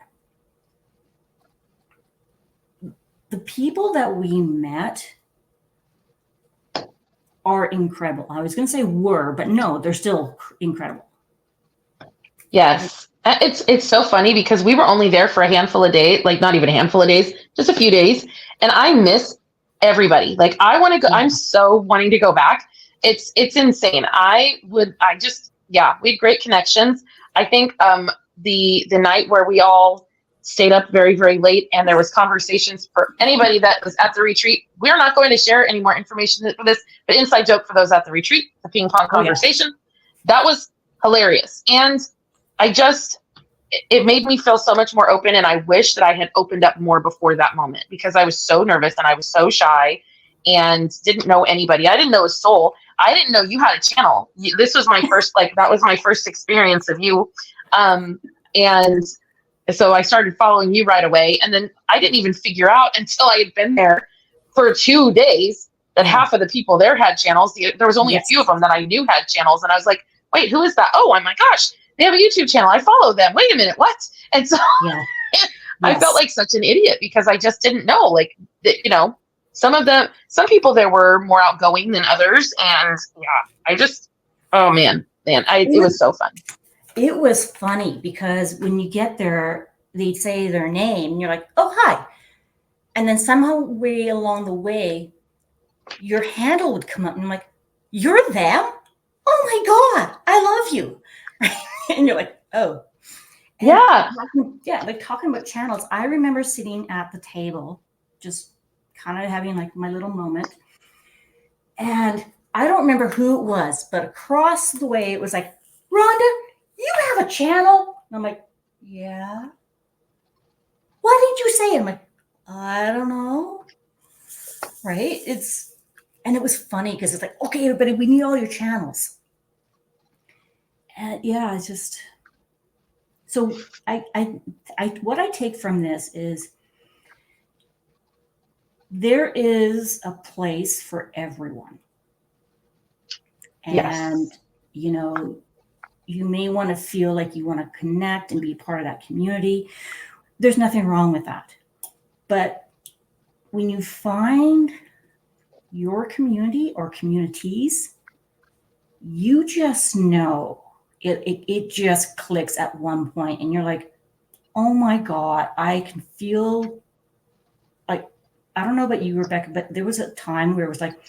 The people that we met are incredible. I was going to say were, but no, they're still incredible. Yes. It's so funny because we were only there for a handful of days, like not even a handful of days, just a few days. And I miss everybody. Like I want to go, I'm so wanting to go back. It's insane. Yeah, we had great connections. I think the night where we all stayed up very, very late and there was conversations for anybody that was at the retreat. We're not going to share any more information for this, but inside joke for those at the retreat, the ping pong conversation. That was hilarious. And it made me feel so much more open. And I wish that I had opened up more before that moment because I was so nervous and I was so shy and didn't know anybody. I didn't know a soul. I didn't know you had a channel. This was my first, that was my first experience of you. And so I started following you right away. And then I didn't even figure out until I had been there for 2 days that half of the people there had channels. There was only a few of them that I knew had channels. And I was like, wait, who is that? Oh, my gosh. They have a YouTube channel. I follow them. Wait a minute. What? And so I felt like such an idiot because I just didn't know, some people there were more outgoing than others. And oh man, it was so fun. It was funny because when you get there, they'd say their name and you're like, oh, hi. And then somehow way along the way, your handle would come up and I'm like, you're them? Oh my God, I love you. And you're like, oh. And talking about channels. I remember sitting at the table, just kind of having like my little moment. And I don't remember who it was, but across the way, it was like, Rhonda, you have a channel? And I'm like, yeah. What did you say? I'm like, I don't know. Right? And it was funny because it's like, okay, everybody, we need all your channels. And it's just, so what I take from this is there is a place for everyone. And, you may want to feel like you want to connect and be part of that community. There's nothing wrong with that. But when you find your community or communities, you just know it just clicks at one point and you're like, oh my God, I can feel like, I don't know about you, Rebecca, but there was a time where it was like,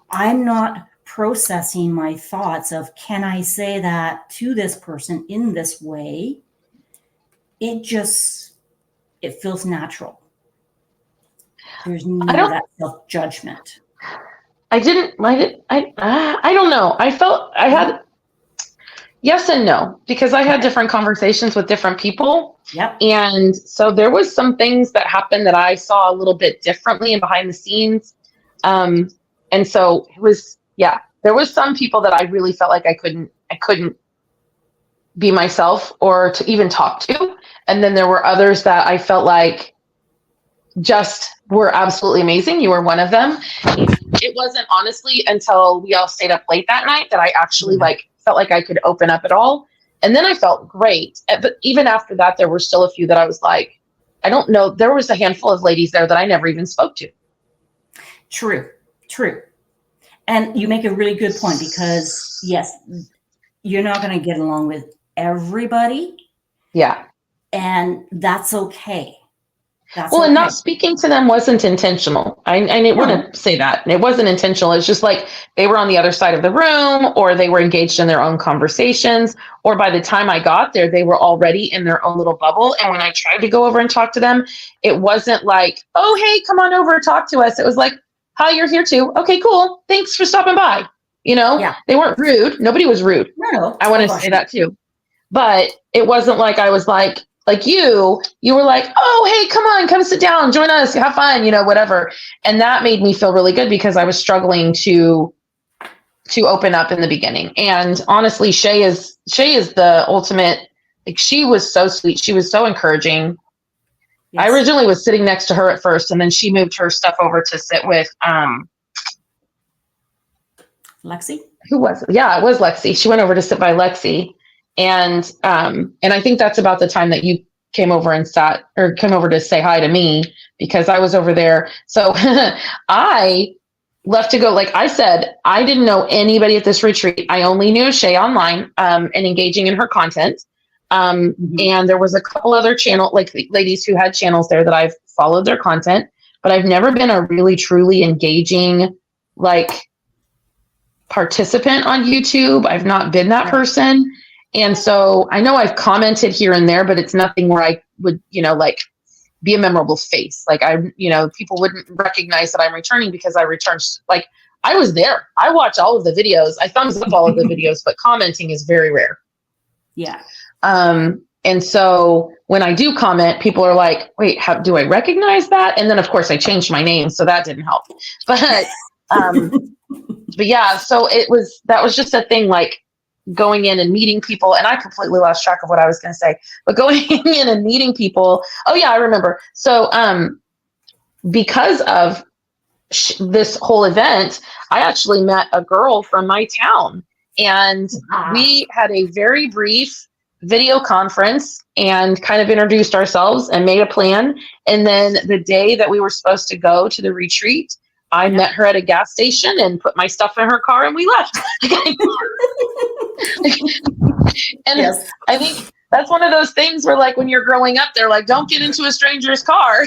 I'm not processing my thoughts of, can I say that to this person in this way? It feels natural. There's no that self-judgment. I don't know. I felt I had yes and no, because I had different conversations with different people. Yep. And so there was some things that happened that I saw a little bit differently and behind the scenes. And so it was, there was some people that I really felt like I couldn't be myself or to even talk to. And then there were others that I felt like just were absolutely amazing. You were one of them. It wasn't honestly until we all stayed up late that night that I actually felt like I could open up at all. And then I felt great. But even after that, there were still a few that I was like, I don't know. There was a handful of ladies there that I never even spoke to. True. And you make a really good point because yes, you're not going to get along with everybody. Yeah. And that's okay. And not speaking to them wasn't intentional. I didn't want to say that. It wasn't intentional. It's just like they were on the other side of the room or they were engaged in their own conversations. Or by the time I got there, they were already in their own little bubble. And when I tried to go over and talk to them, it wasn't like, oh, hey, come on over and talk to us. It was like, hi, you're here too. Okay, cool. Thanks for stopping by. They weren't rude. Nobody was rude. No, I want to say that too. But it wasn't like I was like you were like, oh, hey, come sit down, join us, have fun, whatever. And that made me feel really good because I was struggling to open up in the beginning. And honestly, Shay is the ultimate, she was so sweet. She was so encouraging. Yes. I originally was sitting next to her at first, and then she moved her stuff over to sit with Lexi? Who was it? Yeah, it was Lexi. She went over to sit by Lexi. And I think that's about the time that you came over and sat or came over to say hi to me because I was over there. So I left to go. Like I said, I didn't know anybody at this retreat. I only knew Shay online and engaging in her content. And there was a couple other ladies who had channels there that I've followed their content, but I've never been a really truly engaging participant on YouTube. I've not been that person. And so I know I've commented here and there, but it's nothing where I would, be a memorable face. People wouldn't recognize that I'm returning because I returned. I was there. I watch all of the videos. I thumbs up all of the videos, but commenting is very rare. Yeah. And so when I do comment, people are like, wait, how do I recognize that? And then of course I changed my name, so that didn't help. But yeah, so that was just a thing, going in and meeting people. And I completely lost track of what I was going to say, but going in and meeting people. Oh yeah, I remember. So, because of this whole event, I actually met a girl from my town and we had a very brief video conference and kind of introduced ourselves and made a plan. And then the day that we were supposed to go to the retreat, I met her at a gas station and put my stuff in her car and we left. And yes. I think that's one of those things where when you're growing up, they're like, don't get into a stranger's car.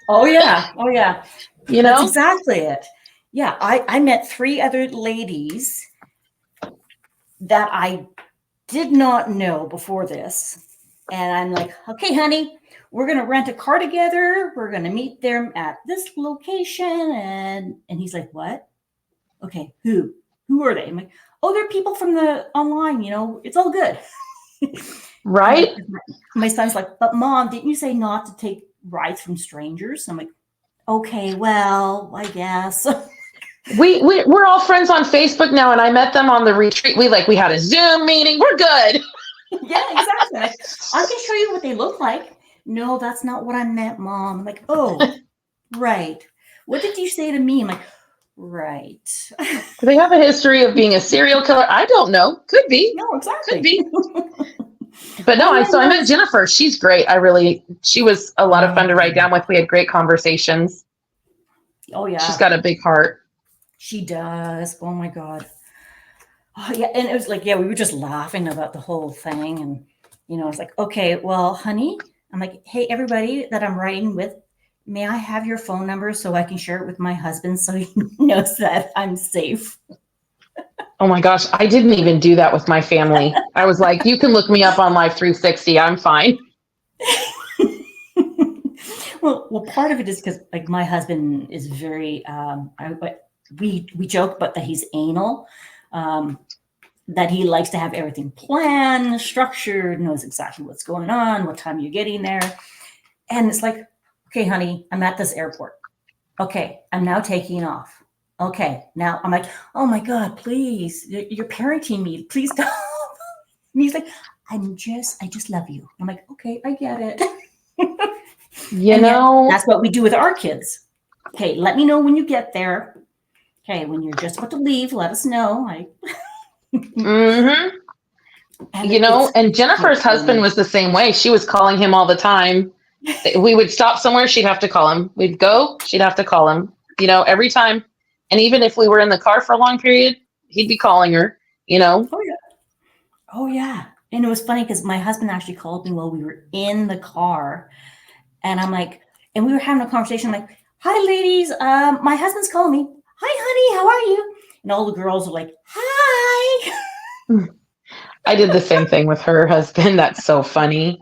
Oh yeah. Oh yeah. That's exactly it. Yeah. I met 3 other ladies that I did not know before this. And I'm like, okay, honey, we're going to rent a car together. We're going to meet them at this location. And he's like, what? Okay. Who are they? I'm like, oh, they're people from the online, it's all good. Right. My son's like, but Mom, didn't you say not to take rides from strangers? I'm like, okay, well, I guess. We're all friends on Facebook now, and I met them on the retreat. We had a Zoom meeting. We're good. Yeah, exactly. I can show you what they look like. No, that's not what I meant, Mom. I'm like, oh, right. What did you say to me? I'm like, right. Do they have a history of being a serial killer? I don't know. Could be. No, exactly. Could be. But no, I met Jennifer. She's great. She was a lot of fun to write down with. We had great conversations. Oh yeah. She's got a big heart. She does. Oh my God. Oh yeah. And it was we were just laughing about the whole thing. And, it's like, okay, well, honey, I'm like, hey, everybody that I'm writing with, may I have your phone number so I can share it with my husband so he knows that I'm safe? Oh my gosh, I didn't even do that with my family. I was like, you can look me up on Life 360. I'm fine. Well, part of it is because my husband is very, we joke, but that he's anal, that he likes to have everything planned, structured, knows exactly what's going on, what time you're getting there. And it's like, okay, honey, I'm at this airport. Okay, I'm now taking off. Okay, now I'm like, oh my God, please, you're parenting me. Please don't. And he's like, I just love you. I'm like, okay, I get it. That's what we do with our kids. Okay, let me know when you get there. Okay, when you're just about to leave, let us know. And Jennifer's husband was the same way. She was calling him all the time. We would stop somewhere, she'd have to call him. We'd go, she'd have to call him, every time. And even if we were in the car for a long period, he'd be calling her, Oh, yeah. Oh, yeah. And it was funny because my husband actually called me while we were in the car. And I'm like, and we were having a conversation. I'm like, hi, ladies. My husband's calling me. Hi, honey. How are you? And all the girls are like, hi. I did the same thing with her husband. That's so funny.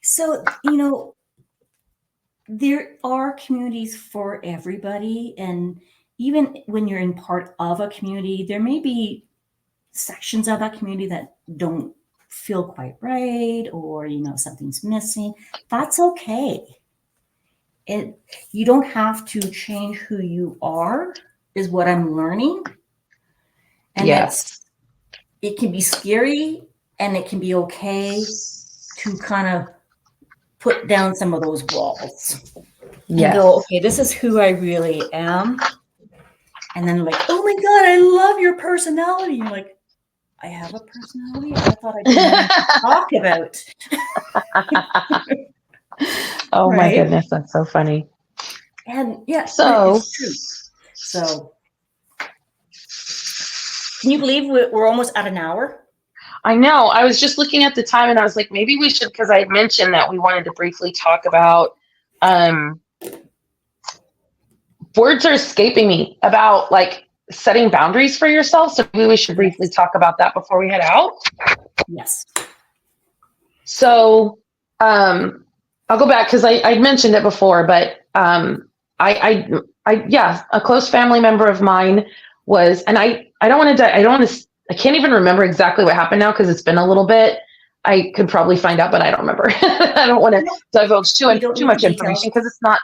So, there are communities for everybody. And even when you're in part of a community, there may be sections of that community that don't feel quite right, or, something's missing. That's okay. You don't have to change who you are, is what I'm learning. And yes, it can be scary, and it can be okay to kind of put down some of those walls and go, okay, this is who I really am. And then like, oh my God, I love your personality. You're like, I have a personality? I thought I didn't want to talk about. Oh my Right? goodness, that's so funny. And yeah, but So, it's true. So can you believe we're almost at an hour? I know. I was just looking at the time and I was like, maybe we should, because I had mentioned that we wanted to briefly talk about words are escaping me about like setting boundaries for yourself. So maybe we should briefly talk about that before we head out. Yes. So I'll go back because I mentioned it before, but yeah, a close family member of mine was, and I don't want to, I can't even remember exactly what happened now because it's been a little bit. I could probably find out, but I don't remember. I don't want to divulge too much information because it's not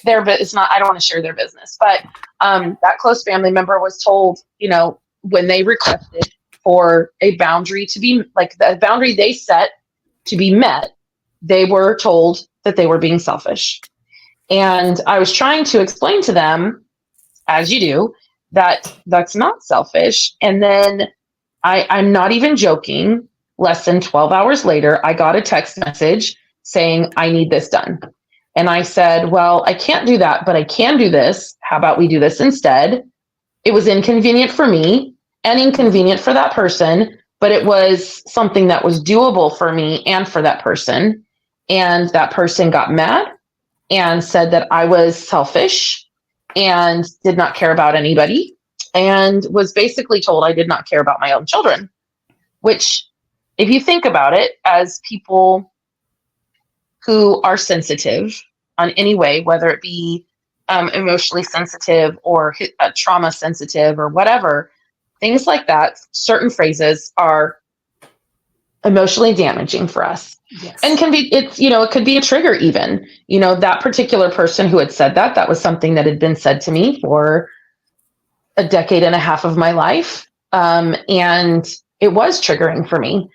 their, but it's not, I don't want to share their business. But that close family member was told, when they requested for a boundary to be like the boundary they set to be met, they were told that they were being selfish. And I was trying to explain to them, as you do, that that's not selfish. And then I'm not even joking. Less than 12 hours later, I got a text message saying, I need this done. And I said, well, I can't do that, but I can do this. How about we do this instead? It was inconvenient for me and inconvenient for that person, but it was something that was doable for me and for that person. And that person got mad and said that I was selfish and did not care about anybody and was basically told I did not care about my own children, which, if you think about it, as people who are sensitive on any way, whether it be emotionally sensitive or trauma sensitive or whatever, things like that, certain phrases are emotionally damaging for us. Yes. And it could be a trigger even. That particular person who had said that was something that had been said to me for a decade and a half of my life. And it was triggering for me.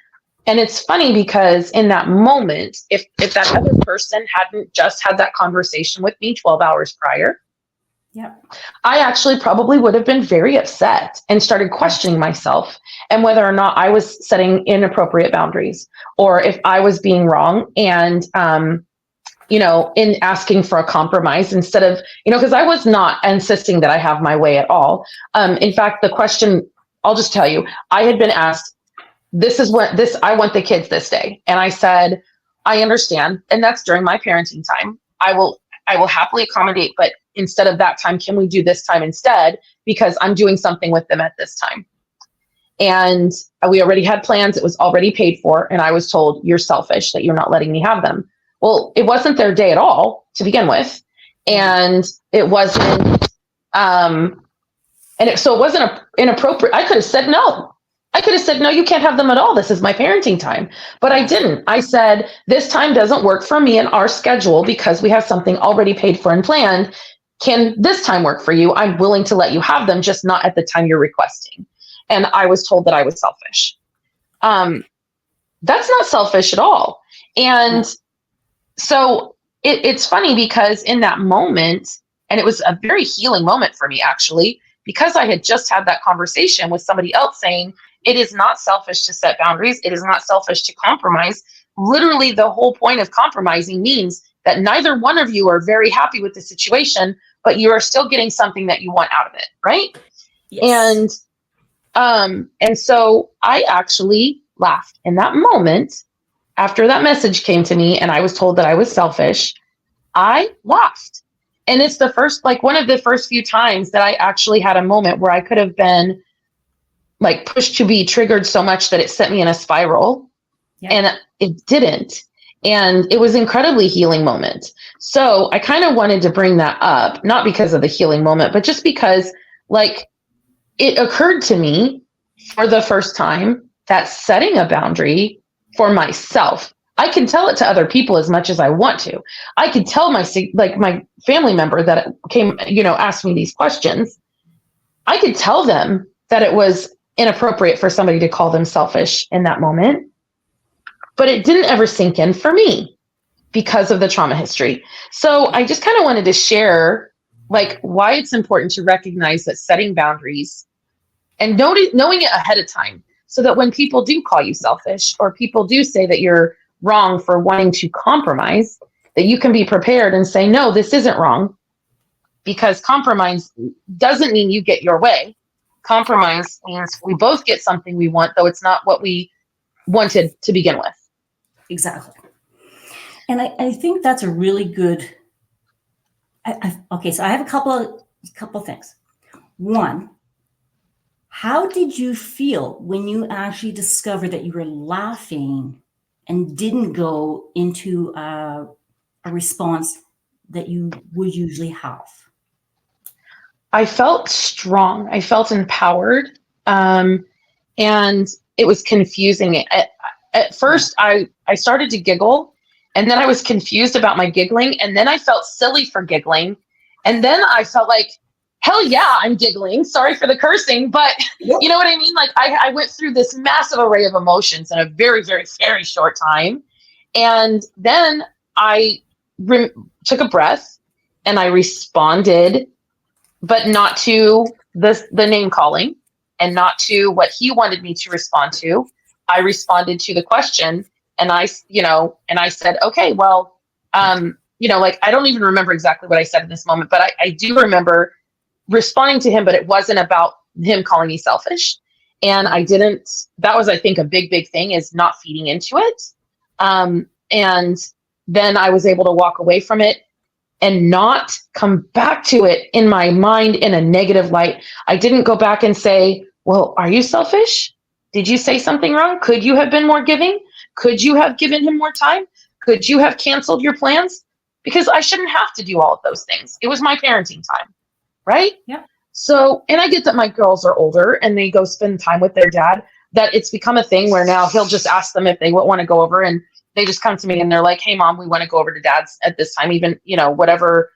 And it's funny because in that moment, if that other person hadn't just had that conversation with me 12 hours prior, yeah, I actually probably would have been very upset and started questioning myself and whether or not I was setting inappropriate boundaries or if I was being wrong and, in asking for a compromise instead of, because I was not insisting that I have my way at all. In fact, the question, I'll just tell you, I had been asked, I want the kids this day. And I said, I understand. And that's during my parenting time. I will happily accommodate, but instead of that time, can we do this time instead? Because I'm doing something with them at this time. And we already had plans. It was already paid for. And I was told, you're selfish that you're not letting me have them. Well, it wasn't their day at all to begin with. And it wasn't, so it wasn't inappropriate. I could have said no. You can't have them at all. This is my parenting time. But I didn't. I said, this time doesn't work for me and our schedule because we have something already paid for and planned. Can this time work for you? I'm willing to let you have them, just not at the time you're requesting. And I was told that I was selfish. That's not selfish at all. And so it's funny because in that moment, and it was a very healing moment for me, actually, because I had just had that conversation with somebody else saying, it is not selfish to set boundaries. It is not selfish to compromise. Literally, the whole point of compromising means that neither one of you are very happy with the situation, but you are still getting something that you want out of it, right? Yes. And so I actually laughed in that moment after that message came to me and I was told that I was selfish. I laughed. And it's one of the first few times that I actually had a moment where I could have been like pushed to be triggered so much that it sent me in a spiral. And it didn't. And it was an incredibly healing moment. So I kind of wanted to bring that up, not because of the healing moment, but just because it occurred to me for the first time that setting a boundary for myself, I can tell it to other people as much as I want to. I could tell my family member that came, asked me these questions. I could tell them that it was inappropriate for somebody to call them selfish in that moment, but it didn't ever sink in for me because of the trauma history. So I just kind of wanted to share like why it's important to recognize that setting boundaries and knowing it ahead of time, so that when people do call you selfish or people do say that you're wrong for wanting to compromise, that you can be prepared and say, no, this isn't wrong, because compromise doesn't mean you get your way. Compromise means we both get something we want, though it's not what we wanted to begin with. Exactly. And I think that's a really good. Okay, so I have a couple of things. One, how did you feel when you actually discovered that you were laughing and didn't go into a response that you would usually have? I felt strong. I felt empowered. And it was confusing. At first, I started to giggle, and then I was confused about my giggling, and then I felt silly for giggling. And then I felt like, hell yeah, I'm giggling. Sorry for the cursing, but you know what I mean? Like I went through this massive array of emotions in a very, very, very short time. And then I took a breath and I responded, but not to the name calling and not to what he wanted me to respond to. I responded to the question, and I said, okay, well, like I don't even remember exactly what I said in this moment, but I do remember responding to him, but it wasn't about him calling me selfish. And that was, I think, a big, big thing, is not feeding into it. And then I was able to walk away from it and not come back to it in my mind in a negative light. I didn't go back and say, well, are you selfish? Did you say something wrong? Could you have been more giving? Could you have given him more time? Could you have canceled your plans? Because I shouldn't have to do all of those things. It was my parenting time, right? Yeah. So, and I get that my girls are older and they go spend time with their dad, that it's become a thing where now he'll just ask them if they want to go over, and they just come to me and they're like, hey mom, we want to go over to dad's at this time, even, whatever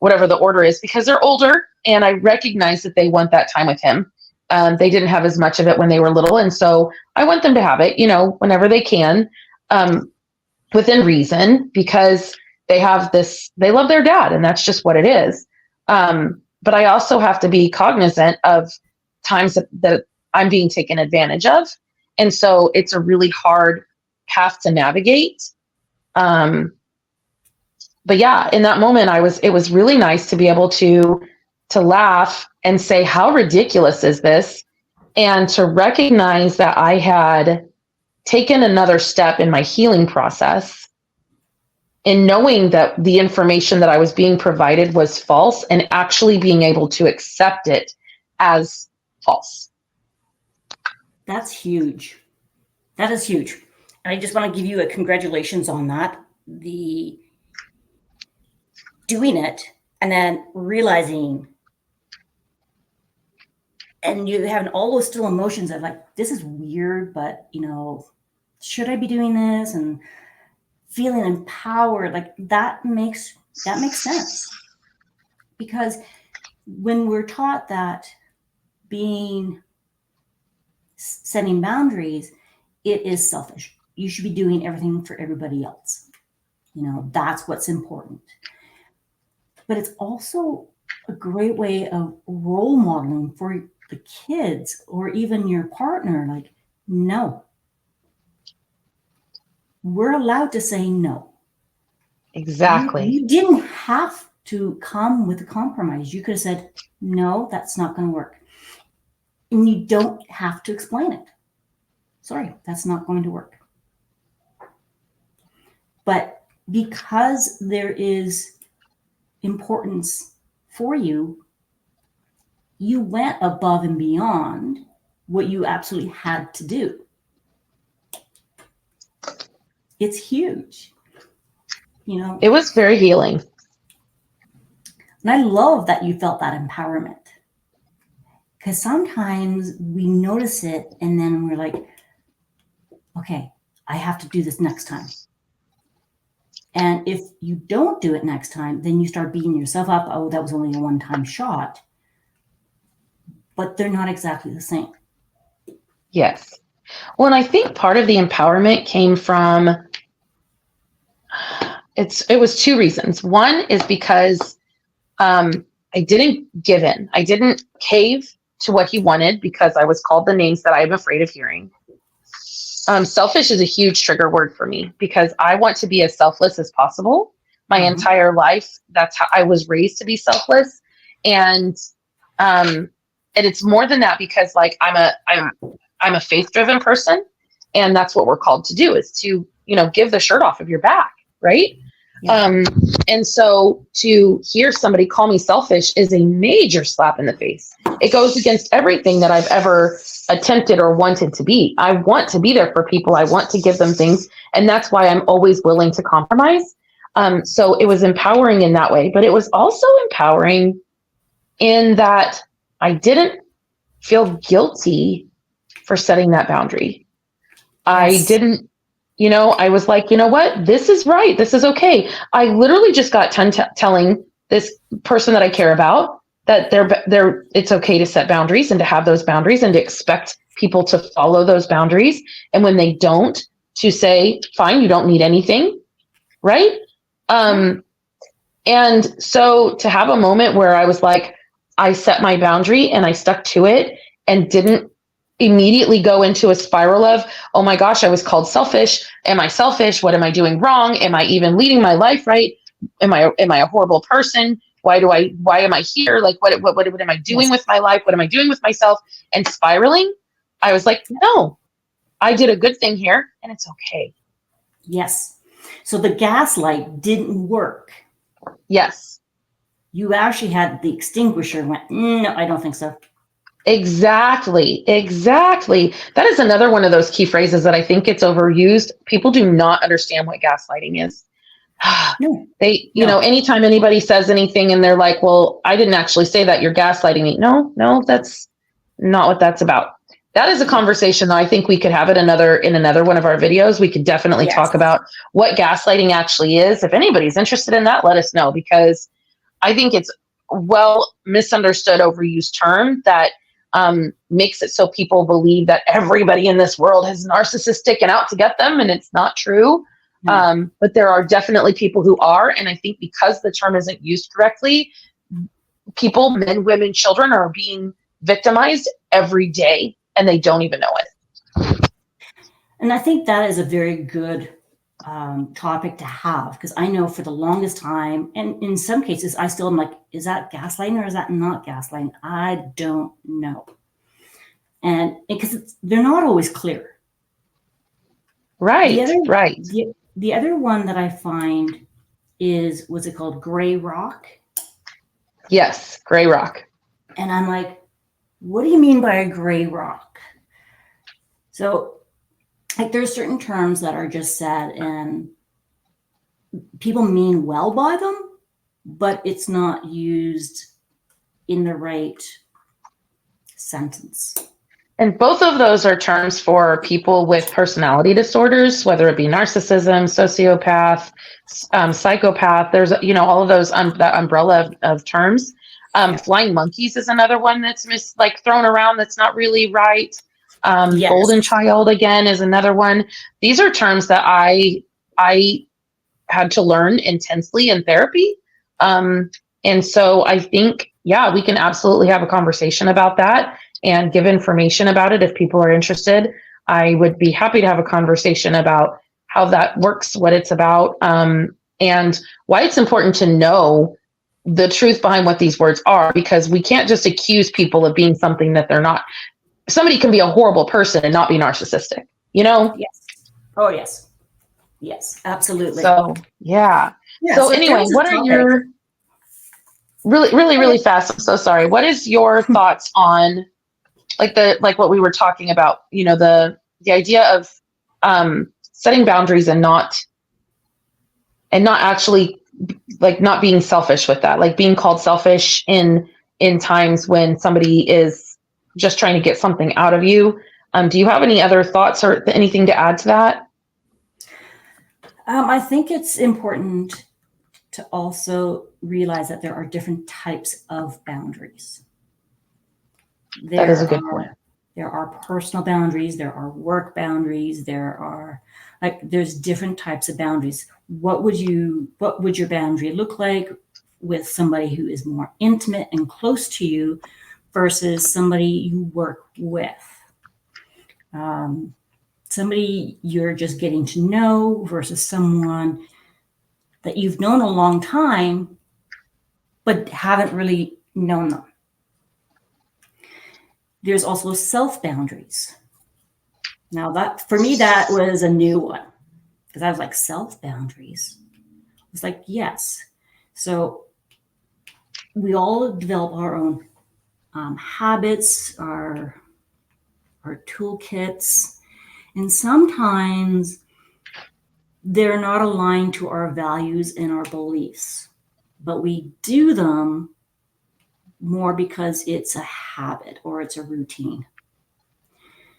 the order is, because they're older and I recognize that they want that time with him. They didn't have as much of it when they were little. And so I want them to have it, whenever they can, within reason, because they love their dad, and that's just what it is. But I also have to be cognizant of times that I'm being taken advantage of. And so it's a really hard path to navigate. But yeah, in that moment, it was really nice to be able to laugh and say, how ridiculous is this? And to recognize that I had taken another step in my healing process, in knowing that the information that I was being provided was false, and actually being able to accept it as false. That's huge. That is huge. And I just want to give you a congratulations on that. The doing it and then realizing, and you having all those still emotions of like, this is weird, but should I be doing this? And feeling empowered, like that makes sense. Because when we're taught that setting boundaries, it is selfish. You should be doing everything for everybody else. That's what's important. But it's also a great way of role modeling for the kids or even your partner. Like, no, we're allowed to say no. Exactly. You didn't have to come with a compromise. You could have said, no, that's not going to work. And you don't have to explain it. Sorry, that's not going to work. But because there is importance for you, you went above and beyond what you absolutely had to do. It's huge. It was very healing. And I love that you felt that empowerment. Because sometimes we notice it and then we're like, okay, I have to do this next time. And if you don't do it next time, then you start beating yourself up. Oh, that was only a one-time shot. But they're not exactly the same. Yes. Well, and I think part of the empowerment came from, it was two reasons. One is because didn't give in. I didn't cave to what he wanted because I was called the names that I'm afraid of hearing. Selfish is a huge trigger word for me because I want to be as selfless as possible my entire life. That's how I was raised, to be selfless. And it's more than that because like I'm a faith-driven person, and that's what we're called to do, is to, give the shirt off of your back, right? Yeah. And so to hear somebody call me selfish is a major slap in the face. It goes against everything that I've ever attempted or wanted to be. I want to be there for people. I want to give them things. And that's why I'm always willing to compromise. So it was empowering in that way, but it was also empowering in that I didn't feel guilty for setting that boundary. Yes. I didn't, I was like, you know what? This is right. This is okay. I literally just got telling this person that I care about that it's okay to set boundaries and to have those boundaries and to expect people to follow those boundaries. And when they don't, to say, fine, you don't need anything. Right. And so to have a moment where I was like, I set my boundary and I stuck to it and didn't immediately go into a spiral of, oh my gosh, I was called selfish. Am I selfish? What am I doing wrong? Am I even leading my life right? Am I a horrible person? Why am I here? Like, what am I doing with my life? What am I doing with myself? And spiraling, I was like, no, I did a good thing here and it's okay. Yes. So the gaslight didn't work. Yes. You actually had the extinguisher and went, no, I don't think so. Exactly. That is another one of those key phrases that I think gets overused. People do not understand what gaslighting is. No. Anytime anybody says anything and they're like, well, I didn't actually say that, you're gaslighting me. No, that's not what that's about. That is a conversation that I think we could have in another one of our videos. We could definitely talk about what gaslighting actually is. If anybody's interested in that, let us know, because I think it's well misunderstood, overused term that makes it so people believe that everybody in this world is narcissistic and out to get them, and it's not true. But there are definitely people who are, and I think because the term isn't used correctly, people, men, women, children, are being victimized every day, and they don't even know it. And I think that is a very good topic to have, because I know for the longest time, and in some cases, I still am like, is that gaslighting or is that not gaslighting? I don't know. And because they're not always clear. Right. The other one that I find is, what's it called? Gray rock. Yes, gray rock. And I'm like, what do you mean by a gray rock? So like there's certain terms that are just said and people mean well by them, but it's not used in the right sentence. And both of those are terms for people with personality disorders, whether it be narcissism, sociopath, psychopath. There's, all of those, that umbrella of terms. Flying monkeys is another one that's thrown around that's not really right. Golden child, again, is another one. These are terms that I had to learn intensely in therapy. And so I think, we can absolutely have a conversation about that and give information about it if people are interested. I would be happy to have a conversation about how that works, what it's about, and why it's important to know the truth behind what these words are, because we can't just accuse people of being something that they're not. Somebody can be a horrible person and not be narcissistic, Yes. Oh, yes. Yes, absolutely. So, yeah. So anyway, what are your really fast? I'm so sorry. What is your thoughts on like what we were talking about, the idea of setting boundaries and not actually not being selfish with that, like being called selfish in times when somebody is just trying to get something out of you. Do you have any other thoughts or anything to add to that? I think it's important to also realize that there are different types of boundaries. That is a good point. There are personal boundaries, there are work boundaries, there's different types of boundaries. What would your boundary look like with somebody who is more intimate and close to you versus somebody you work with. Somebody you're just getting to know versus someone that you've known a long time, but haven't really known them. There's also self-boundaries. Now that, for me, that was a new one, because I was like, self-boundaries? It's like, yes. So we all develop our own habits, our toolkits, and sometimes they're not aligned to our values and our beliefs, but we do them more because it's a habit or it's a routine.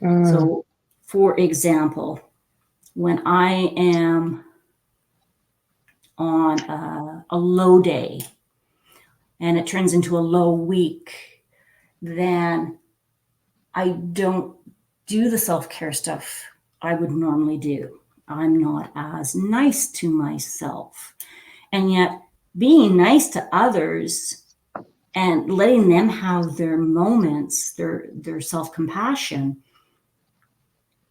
So, for example, when I am on a low day and it turns into a low week, then I don't do the self-care stuff I would normally do. I'm not as nice to myself. And yet being nice to others and letting them have their moments, their self-compassion,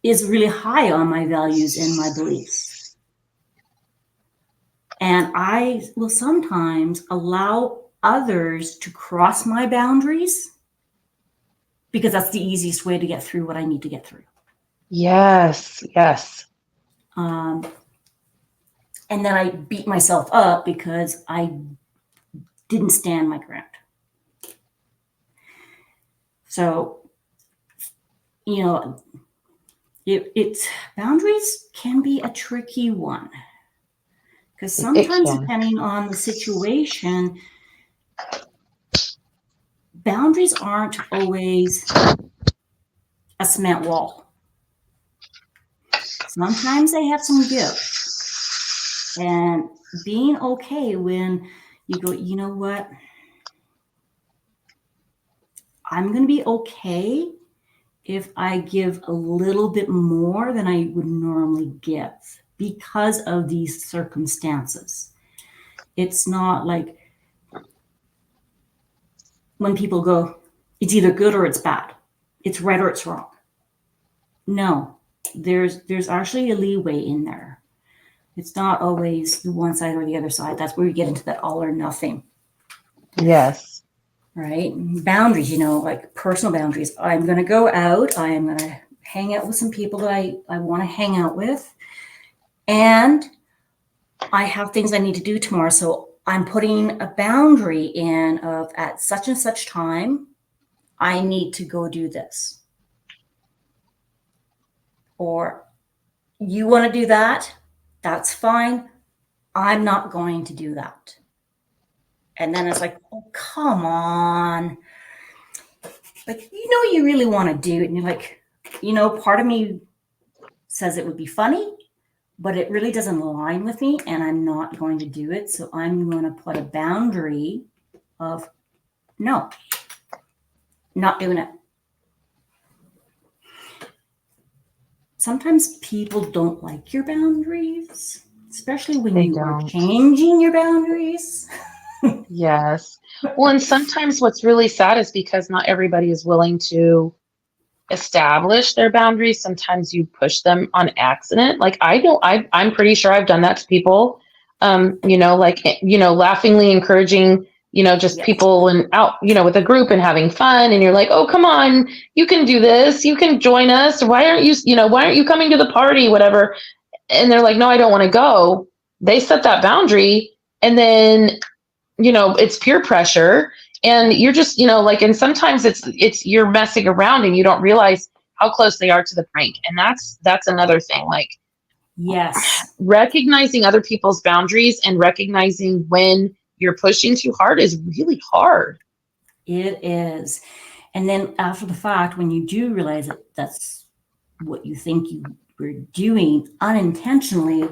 is really high on my values and my beliefs. And I will sometimes allow others to cross my boundaries because that's the easiest way to get through what I need to get through. Yes, yes. And then I beat myself up because I didn't stand my ground. So, you know, it's boundaries can be a tricky one because sometimes, depending on the situation, boundaries aren't always a cement wall. Sometimes they have some give. And being okay when you go, you know what? I'm going to be okay if I give a little bit more than I would normally give because of these circumstances. It's not like when people go, it's either good or it's bad. It's right or it's wrong. No, there's actually a leeway in there. It's not always the one side or the other side. That's where we get into that all or nothing. Yes. Right? Boundaries, you know, like personal boundaries. I'm going to go out. I am going to hang out with some people that I want to hang out with. And I have things I need to do tomorrow. So I'm putting a boundary in of at such and such time, I need to go do this. Or you want to do that? That's fine. I'm not going to do that. And then it's like, oh, come on. Like, you know, you really want to do it. And you're like, you know, part of me says it would be funny, but it really doesn't align with me and I'm not going to do it. So I'm going to put a boundary of no, not doing it. Sometimes people don't like your boundaries, especially when you are changing your boundaries. Yes. Well, and sometimes what's really sad is because not everybody is willing to establish their boundaries. Sometimes you push them on accident. Like I'm pretty sure I've done that to people. You know, like, you know, laughingly encouraging, you know, just people and out, you know, with a group and having fun. And you're like, oh, come on, you can do this. You can join us. Why aren't you coming to the party? Whatever. And they're like, no, I don't want to go. They set that boundary. And then, you know, it's peer pressure. And you're just, you know, like, and sometimes it's you're messing around and you don't realize how close they are to the prank. And that's another thing. Like, yes, recognizing other people's boundaries and recognizing when you're pushing too hard is really hard. It is. And then after the fact, when you do realize that that's what you think you were doing unintentionally,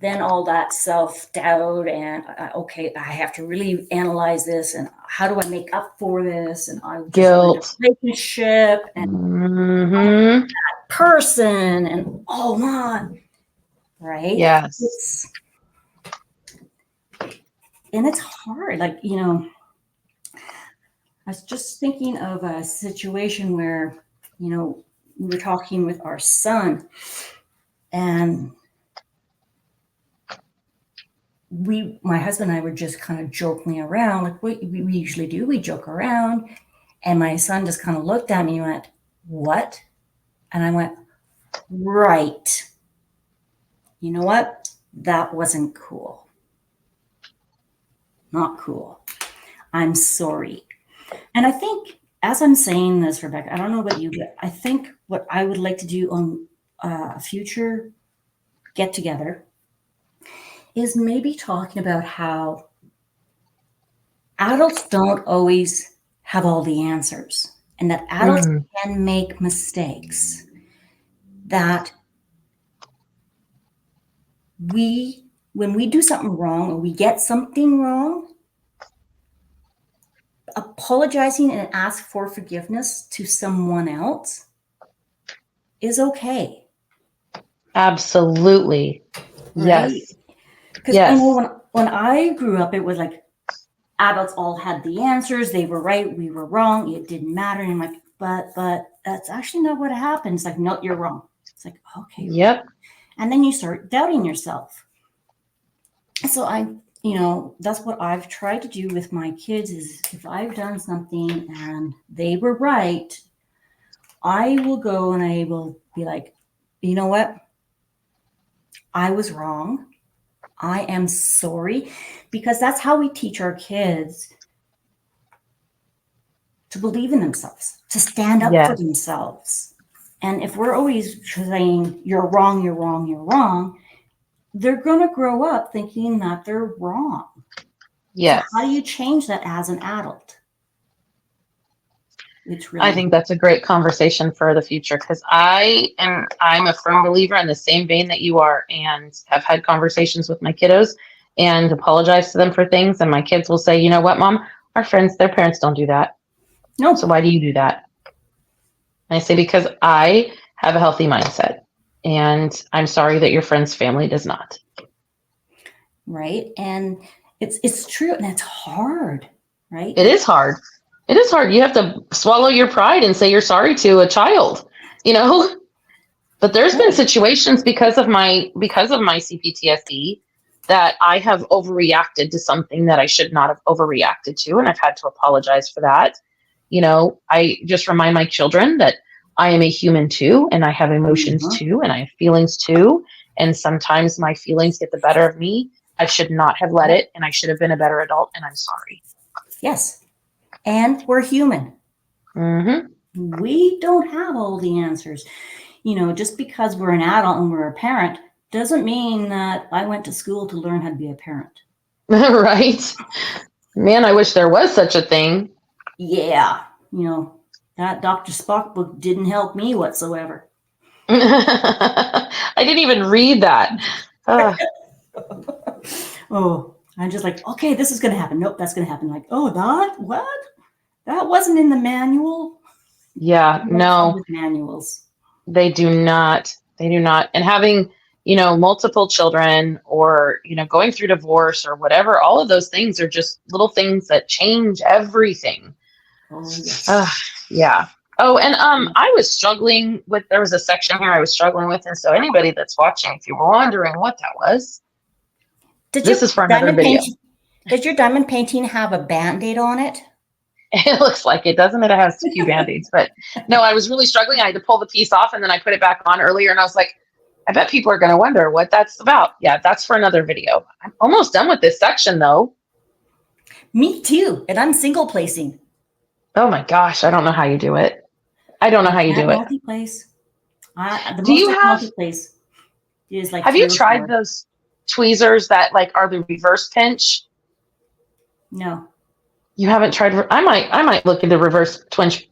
then all that self-doubt and okay, I have to really analyze this and how do I make up for this? And I Guilt, relationship and that person and oh my, right? Yes. and it's hard. Like, you know, I was just thinking of a situation where, you know, we were talking with our son, and my husband and I were just kind of joking around, like what we usually do. We joke around, and my son just kind of looked at me and went, "What?" And I went, "Right. You know what? That wasn't cool. Not cool. I'm sorry." And I think as I'm saying this, Rebecca, I don't know about you, but I think what I would like to do on a future get together is maybe talking about how adults don't always have all the answers, and that adults Mm, can make mistakes, that when we do something wrong or we get something wrong, apologizing and ask for forgiveness to someone else is okay, absolutely. right? Yes. Because I know Yes. when I grew up, it was like adults all had the answers. They were right, we were wrong. It didn't matter. And I'm like, but that's actually not what happens. Like, no, you're wrong. It's like, okay. Yep. And then you start doubting yourself. So you know, that's what I've tried to do with my kids is if I've done something and they were right, I will go and I will be like, you know what? I was wrong. I am sorry. Because that's how we teach our kids to believe in themselves, to stand up for Yes. themselves. And if we're always saying, you're wrong, you're wrong, you're wrong, they're going to grow up thinking that they're wrong. So, how do Yes. you change that as an adult? It's I really think that's a great conversation for the future because I'm a firm believer in the same vein that you are and have had conversations with my kiddos and apologize to them for things. And my kids will say, you know what, mom, our friends, their parents don't do that. So no, why do you do that? And I say, because I have a healthy mindset and I'm sorry that your friend's family does not. right? And it's true, and it's hard, right? It is hard. It is hard. You have to swallow your pride and say you're sorry to a child, you know? But there's been Right. situations because of my C-PTSD that I have overreacted to something that I should not have overreacted to, and I've had to apologize for that. You know, I just remind my children that I am a human too, and I have emotions Mhm. too, and I have feelings too, and sometimes my feelings get the better of me. I should not have let Yep. it, and I should have been a better adult, and I'm sorry. Yes. And we're human. Hmm. We don't have all the answers. You know, just because we're an adult and we're a parent doesn't mean that I went to school to learn how to be a parent. Right? Man, I wish there was such a thing. Yeah, you know, that Dr. Spock book didn't help me whatsoever. I didn't even read that. Ugh, Oh, I'm just like, okay, this is going to happen. Nope, that's going to happen. Like, oh, that, what? That wasn't in the manual. yeah, You don't come no, with manuals. they do not. They do not. And having, multiple children or, going through divorce or whatever, all of those things are just little things that change everything. Oh, Ugh, yes. yeah. Oh, and I was struggling with, there was a section here I was struggling with. And so anybody that's watching, if you were wondering what that was, Did this your is for another diamond video. paint? Did your diamond painting have a band-aid on it? It looks like it, doesn't it? It has a few band-aids, but no, I was really struggling. I had to pull the piece off and then I put it back on earlier and I was like, I bet people are going to wonder what that's about. Yeah, that's for another video. I'm almost done with this section though. Me too. And I'm single placing. Oh my gosh, I don't know how you do it. I don't know I how you can't do it. multi-place. The Do most you I can have, multi-place is like have you three or tried four. those tweezers that like are the reverse pinch? No. You haven't tried, I might look into reverse twinch,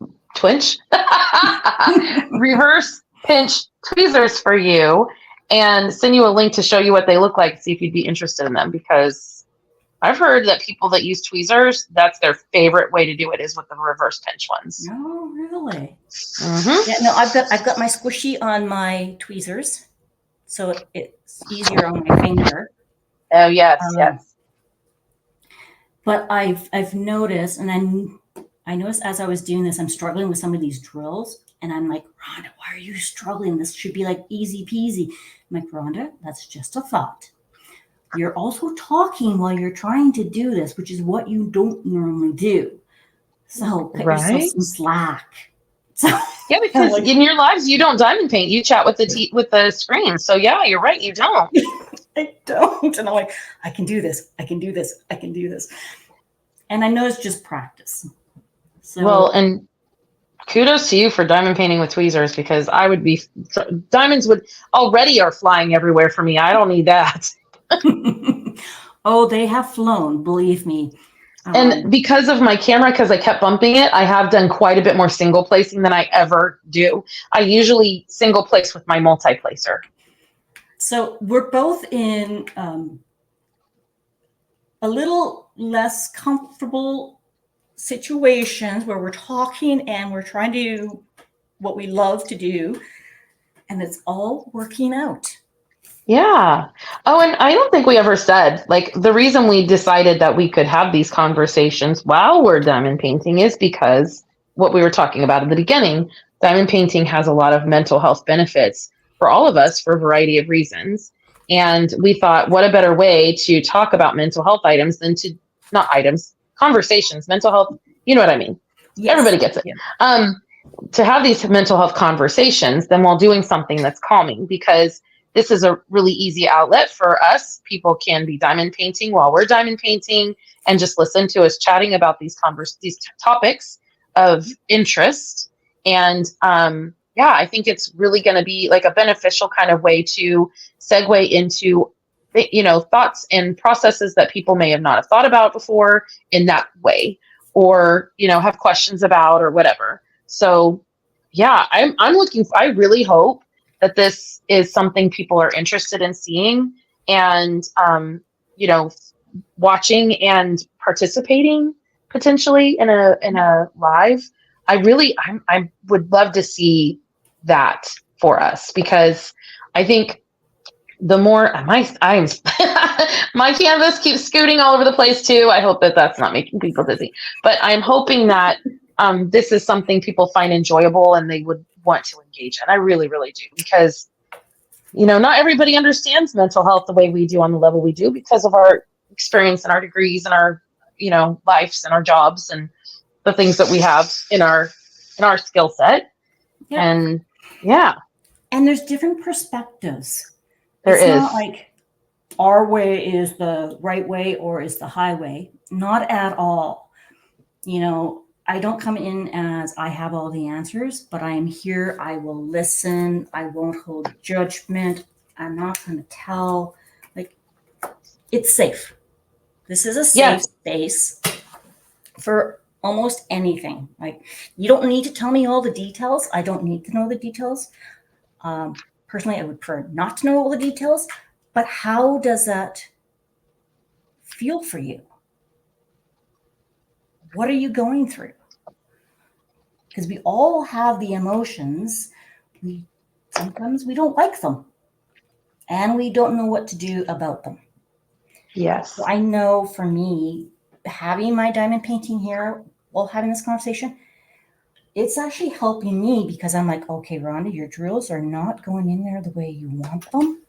reverse pinch tweezers for you and send you a link to show you what they look like, see if you'd be interested in them because I've heard that people that use tweezers, that's their favorite way to do it is with the reverse pinch ones. No, really. Hmm. Yeah, no, I've got my squishy on my tweezers, so it's easier on my finger. Oh, yes, Um, yes. But I've noticed, and I noticed as I was doing this, I'm struggling with some of these drills, and I'm like, Rhonda, why are you struggling? This should be like easy peasy. I'm like, Rhonda, that's just a thought. You're also talking while you're trying to do this, which is what you don't normally do. So cut yourself Right. some slack. So Yeah, I'm because like, in your lives you don't diamond paint. You chat with with the screen. So yeah, you're right. You don't. I don't. And I'm like, I can do this. I can do this. I can do this. And I know it's just practice. Well, So and kudos to you for diamond painting with tweezers, because I would be diamonds would already are flying everywhere for me. I don't need that. oh, they have flown, believe me. And because of my camera, because I kept bumping it, I have done quite a bit more single placing than I ever do. I usually single place with my multi-placer. So we're both in a little less comfortable situations where we're talking and we're trying to do what we love to do, and it's all working out. Yeah. Oh, and I don't think we ever said, like, the reason we decided that we could have these conversations while we're diamond painting is because what we were talking about at the beginning, diamond painting has a lot of mental health benefits for all of us for a variety of reasons. And we thought, what a better way to talk about mental health items than to, not items, conversations, mental health, you know what I mean? Yes. Everybody gets it. Yeah. To have these mental health conversations than while doing something that's calming, because this is a really easy outlet for us. People can be diamond painting while we're diamond painting and just listen to us chatting about these topics of interest. And yeah, I think it's really going to be like a beneficial kind of way to segue into, you know, thoughts and processes that people may have not have thought about before in that way, or, you know, have questions about or whatever. So yeah, I'm looking, I really hope that this is something people are interested in seeing and, you know, watching and participating potentially in a live. I would love to see that for us, because I think the more I'm my canvas keeps scooting all over the place too. I hope that that's not making people dizzy, but I'm hoping that this is something people find enjoyable and they would want to engage in. I really, really do, because, you know, not everybody understands mental health the way we do on the level we do because of our experience and our degrees and our, you know, lives and our jobs and the things that we have in our skill set. Yep. And yeah. And there's different perspectives. There it's is. not like our way is the right way or is the highway. Not at all. You know, I don't come in as I have all the answers, but I am here. I will listen. I won't hold judgment. I'm not going to tell. Like, it's safe. This is a safe space for almost anything. Like, you don't need to tell me all the details. I don't need to know the details. Personally, I would prefer not to know all the details, but how does that feel for you? What are you going through? Because we all have the emotions. Sometimes we don't like them, and we don't know what to do about them. Yes. So I know for me, having my diamond painting here while having this conversation, it's actually helping me, because I'm like, okay, Rhonda, your drills are not going in there the way you want them.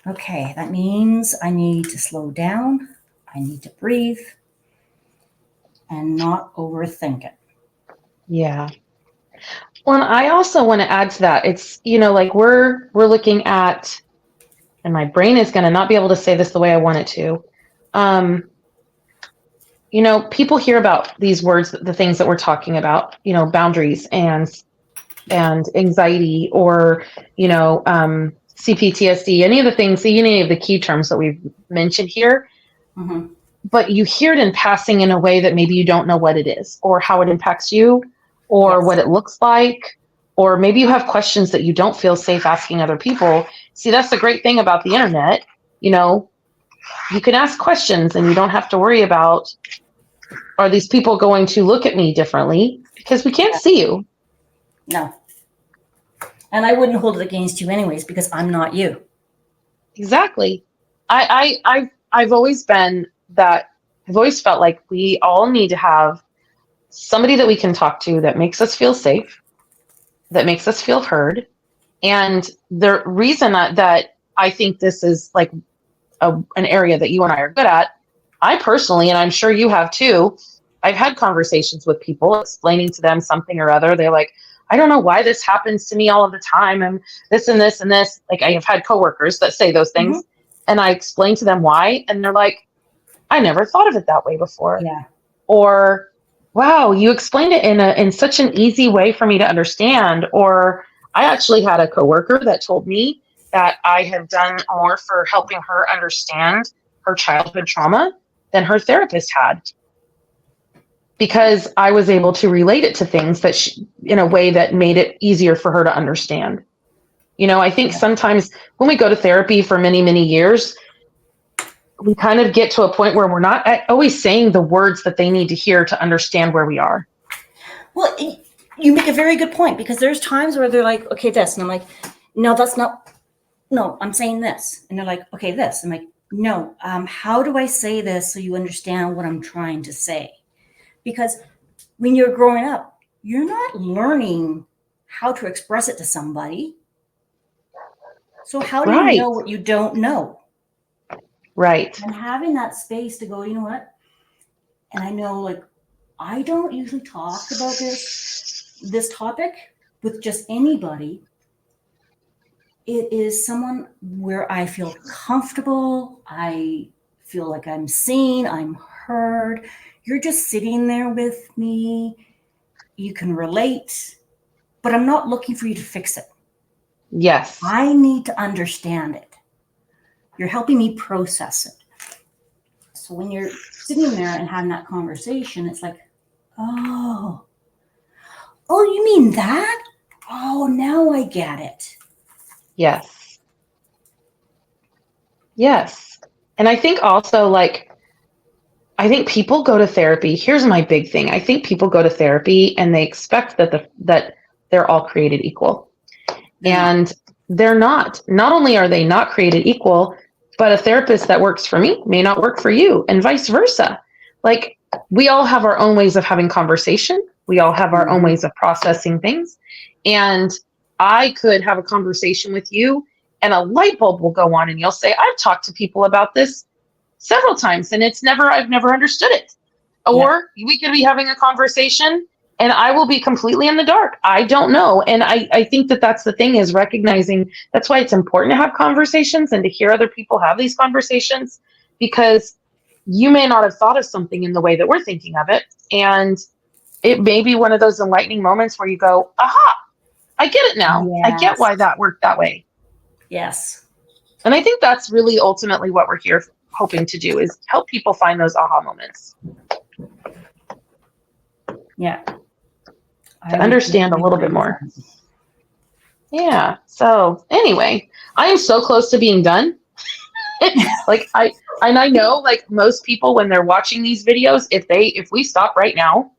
Okay, that means I need to slow down. I need to breathe and not overthink it. Yeah. Well, I also want to add to that. It's, you know, like we're looking at, and my brain is going to not be able to say this the way I want it to. You know, people hear about these words, the things that we're talking about, you know, boundaries and anxiety, or, you know, C-PTSD, any of the things, any of the key terms that we've mentioned here. Mm-hmm. But you hear it in passing in a way that maybe you don't know what it is or how it impacts you or what it looks like, or maybe you have questions that you don't feel safe asking other people. See, that's the great thing about the internet. You know, you can ask questions and you don't have to worry about, are these people going to look at me differently? Because we can't see you. No. And I wouldn't hold it against you anyways, because I'm not you. Exactly. I've always been that I've always felt like we all need to have somebody that we can talk to that makes us feel safe, that makes us feel heard. And the reason that I think this is like an area that you and I are good at, I personally, and I'm sure you have too, I've had conversations with people explaining to them something or other. They're like, I don't know why this happens to me all of the time, and this and this and this. Like, I have had coworkers that say those things, and I explain to them why, and they're like, I never thought of it that way before. Yeah. Or, wow, you explained it in such an easy way for me to understand. Or, I actually had a coworker that told me that I have done more for helping her understand her childhood trauma than her therapist had, because I was able to relate it to things that in a way that made it easier for her to understand. I think sometimes when we go to therapy for many, many years, we kind of get to a point where we're not always saying the words that they need to hear to understand where we are. Well, you make a very good point, because there's times where they're like, okay, this. And I'm like, no, that's not, no, I'm saying this. And they're like, okay, this. I'm like, no, how do I say this so you understand what I'm trying to say? Because when you're growing up, you're not learning how to express it to somebody. So how do you know what you don't know? Right. And having that space to go, you know what? And I know, like, I don't usually talk about this topic with just anybody. It is someone where I feel comfortable. I feel like I'm seen, I'm heard. You're just sitting there with me. You can relate, but I'm not looking for you to fix it. Yes. I need to understand it. You're helping me process it. So when you're sitting there and having that conversation, it's like, oh, you mean that? Oh, now I get it. Yes. Yes. And I think also, like, I think people go to therapy. Here's my big thing. I think people go to therapy and they expect that they're all created equal. And they're not. Not only are they not created equal, but a therapist that works for me may not work for you, and vice versa. Like, we all have our own ways of having conversation. We all have our own ways of processing things. And I could have a conversation with you and a light bulb will go on and you'll say, I've talked to people about this several times and I've never understood it. Or we could be having a conversation and I will be completely in the dark. I don't know. And I think that's the thing, is recognizing that's why it's important to have conversations and to hear other people have these conversations, because you may not have thought of something in the way that we're thinking of it. And it may be one of those enlightening moments where you go, aha, I get it now. Yes. I get why that worked that way. Yes. And I think that's really ultimately what we're here hoping to do, is help people find those aha moments. Yeah. To understand a little bit more. Yeah. So anyway, I am so close to being done. Like, I know, like, most people, when they're watching these videos, if we stop right now,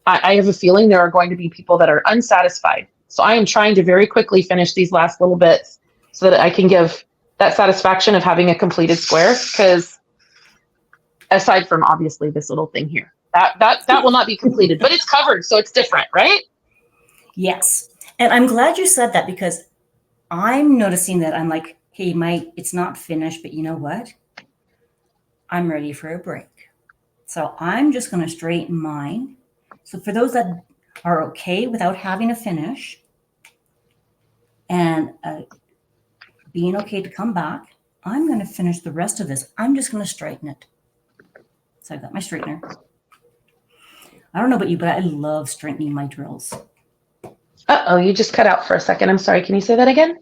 I have a feeling there are going to be people that are unsatisfied. So I am trying to very quickly finish these last little bits so that I can give that satisfaction of having a completed square. Because aside from obviously this little thing here, that will not be completed, but it's covered, so it's different, right? Yes. And I'm glad you said that, because I'm noticing that I'm like, hey, it's not finished, but you know what? I'm ready for a break. So I'm just going to straighten mine. So for those that are okay without having a finish and being okay to come back, I'm going to finish the rest of this. I'm just going to straighten it. So I've got my straightener. I don't know about you, but I love straightening my drills. Uh-oh, you just cut out for a second. I'm sorry. Can you say that again?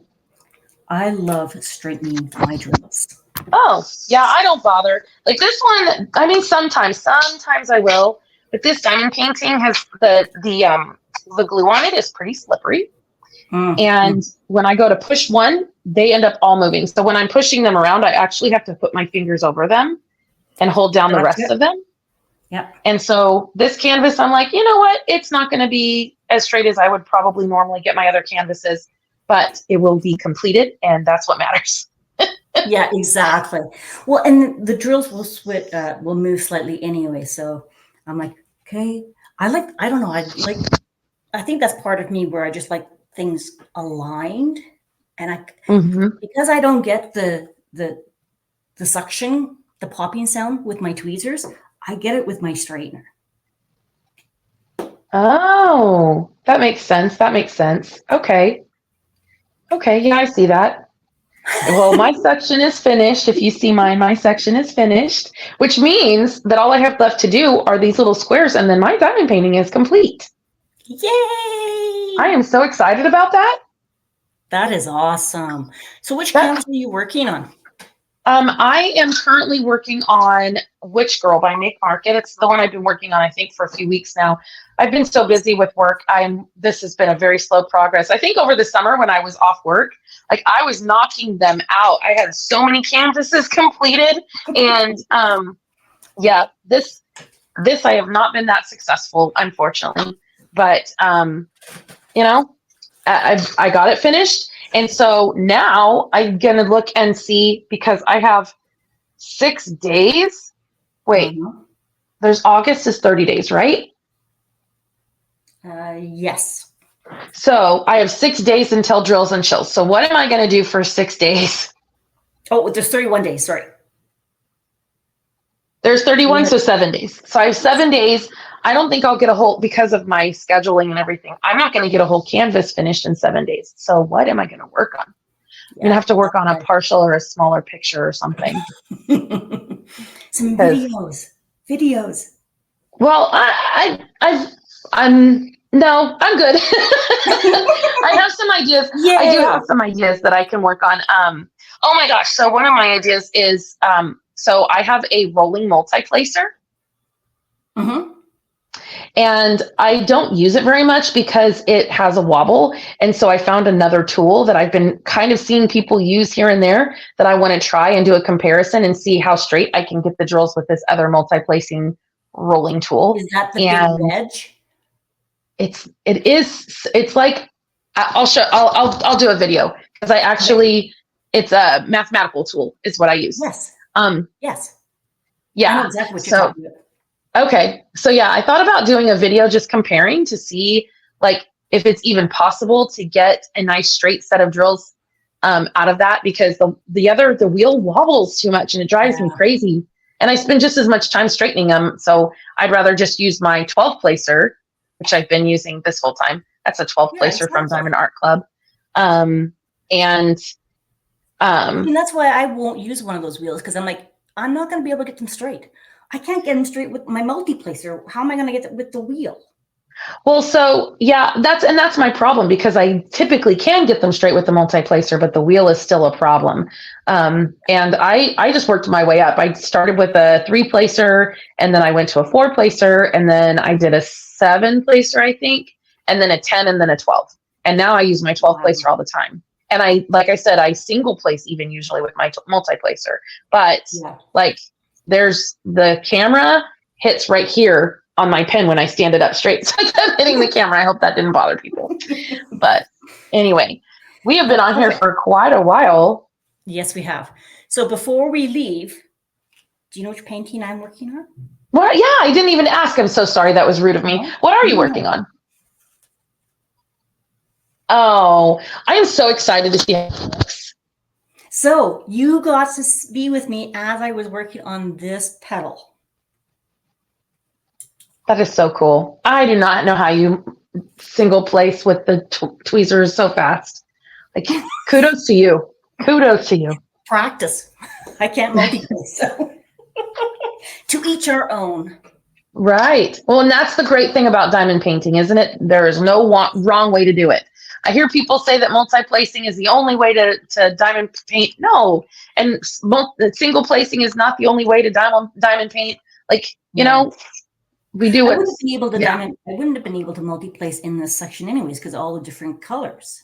I love straightening my drills. Oh, yeah, I don't bother. Like this one, I mean, sometimes I will. But this diamond painting has the glue on it is pretty slippery. And when I go to push one, they end up all moving. So when I'm pushing them around, I actually have to put my fingers over them and hold down the rest of them. Yeah. And so this canvas, I'm like, you know what? It's not going to be as straight as I would probably normally get my other canvases, but it will be completed, and that's what matters. Yeah, exactly. Well, and the drills will will move slightly anyway. So I'm like, okay, I don't know. I think that's part of me where I just like things aligned, and Hmm. because I don't get the suction, the popping sound with my tweezers, I get it with my straightener. Oh, that makes sense. That makes sense. Okay. Okay. Yeah, I see that. Well, my section is finished. If you see mine, my section is finished, which means that all I have left to do are these little squares, and then my diamond painting is complete. I Yay! am so excited about that. That is awesome. So which That canvas are you working on? I am currently working on Witch Girl by Make Market. It's the one I've been working on, I think, for a few weeks now. I've been so busy with work. This has been a very slow progress. I think over the summer when I was off work, like I was knocking them out. I had so many canvases completed, and yeah, this I have not been that successful, unfortunately. But you know, I got it finished. And so now I'm going to look and see because I have 6 days. Wait, Mhm. there's August is 30 days, right? Yes. So I have 6 days until drills and chills. So what am I going to do for 6 days? Oh, there's 31 days. Sorry. There's 31, Yeah. so 7 days. So I have 7 days. I don't think I'll get a whole, because of my scheduling and everything, I'm not going to get a whole canvas finished in 7 days. So what am I going to work on? I'm going to Yeah. have to work on a partial or a smaller picture or something. Some Because videos. well, I'm no, I'm good. I have some ideas. I do Yay! have some ideas that I can work on. Oh my gosh! So one of my ideas is so I have a rolling multi-placer, Mm-hmm. and I don't use it very much because it has a wobble. And so I found another tool that I've been kind of seeing people use here and there that I want to try and do a comparison and see how straight I can get the drills with this other multi-placing rolling tool. Is that the big And wedge? it's like I'll do a video because I actually it's a mathematical tool is what I use. Yes. Um Yes. I know yeah. exactly what you're So talking about. okay. So yeah, I thought about doing a video just comparing to see like if it's even possible to get a nice straight set of drills out of that because the wheel wobbles too much and it drives me Yeah. crazy. And I spend just as much time straightening them. So I'd rather just use my 12 placer, which I've been using this whole time. That's a 12 Yeah, placer from exactly. Diamond Art Club. And And that's why I won't use one of those wheels because I'm like, I'm not going to be able to get them straight. I can't get them straight with my multi-placer. How am I going to get it with the wheel? well, so yeah, that's my problem because I typically can get them straight with the multi-placer, but the wheel is still a problem. And I just worked my way up. I started with a 3 placer, and then I went to a 4 placer, and then I did a 7 placer, I think, and then a 10, and then a 12. And now I use my 12 Wow. placer all the time. And like I said, I single place even usually with my multi-placer, but Yeah. like there's the camera hits right here on my pen when I stand it up straight. So I kept hitting the camera. I hope that didn't bother people. But anyway, we have been on here for quite a while. Yes, we have. So before we leave, do you know which painting I'm working on? Well, yeah, I didn't even ask. I'm so sorry. That was rude of me. No? What are you working on? Oh, I am so excited to see how it looks. So you got to be with me as I was working on this petal. That is so cool. I do not know how you single place with the tweezers so fast. Like, kudos to you. Kudos to you. Practice. I can't multi-place. So to each our own. Right. Well, and that's the great thing about diamond painting, isn't it? There is no wrong way to do it. I hear people say that multi-placing is the only way to diamond paint. No, and single placing is not the only way to diamond paint. Like, you know, we do I it. wouldn't have been able to Yeah. I wouldn't have been able to multi-place in this section anyways because all the different colors.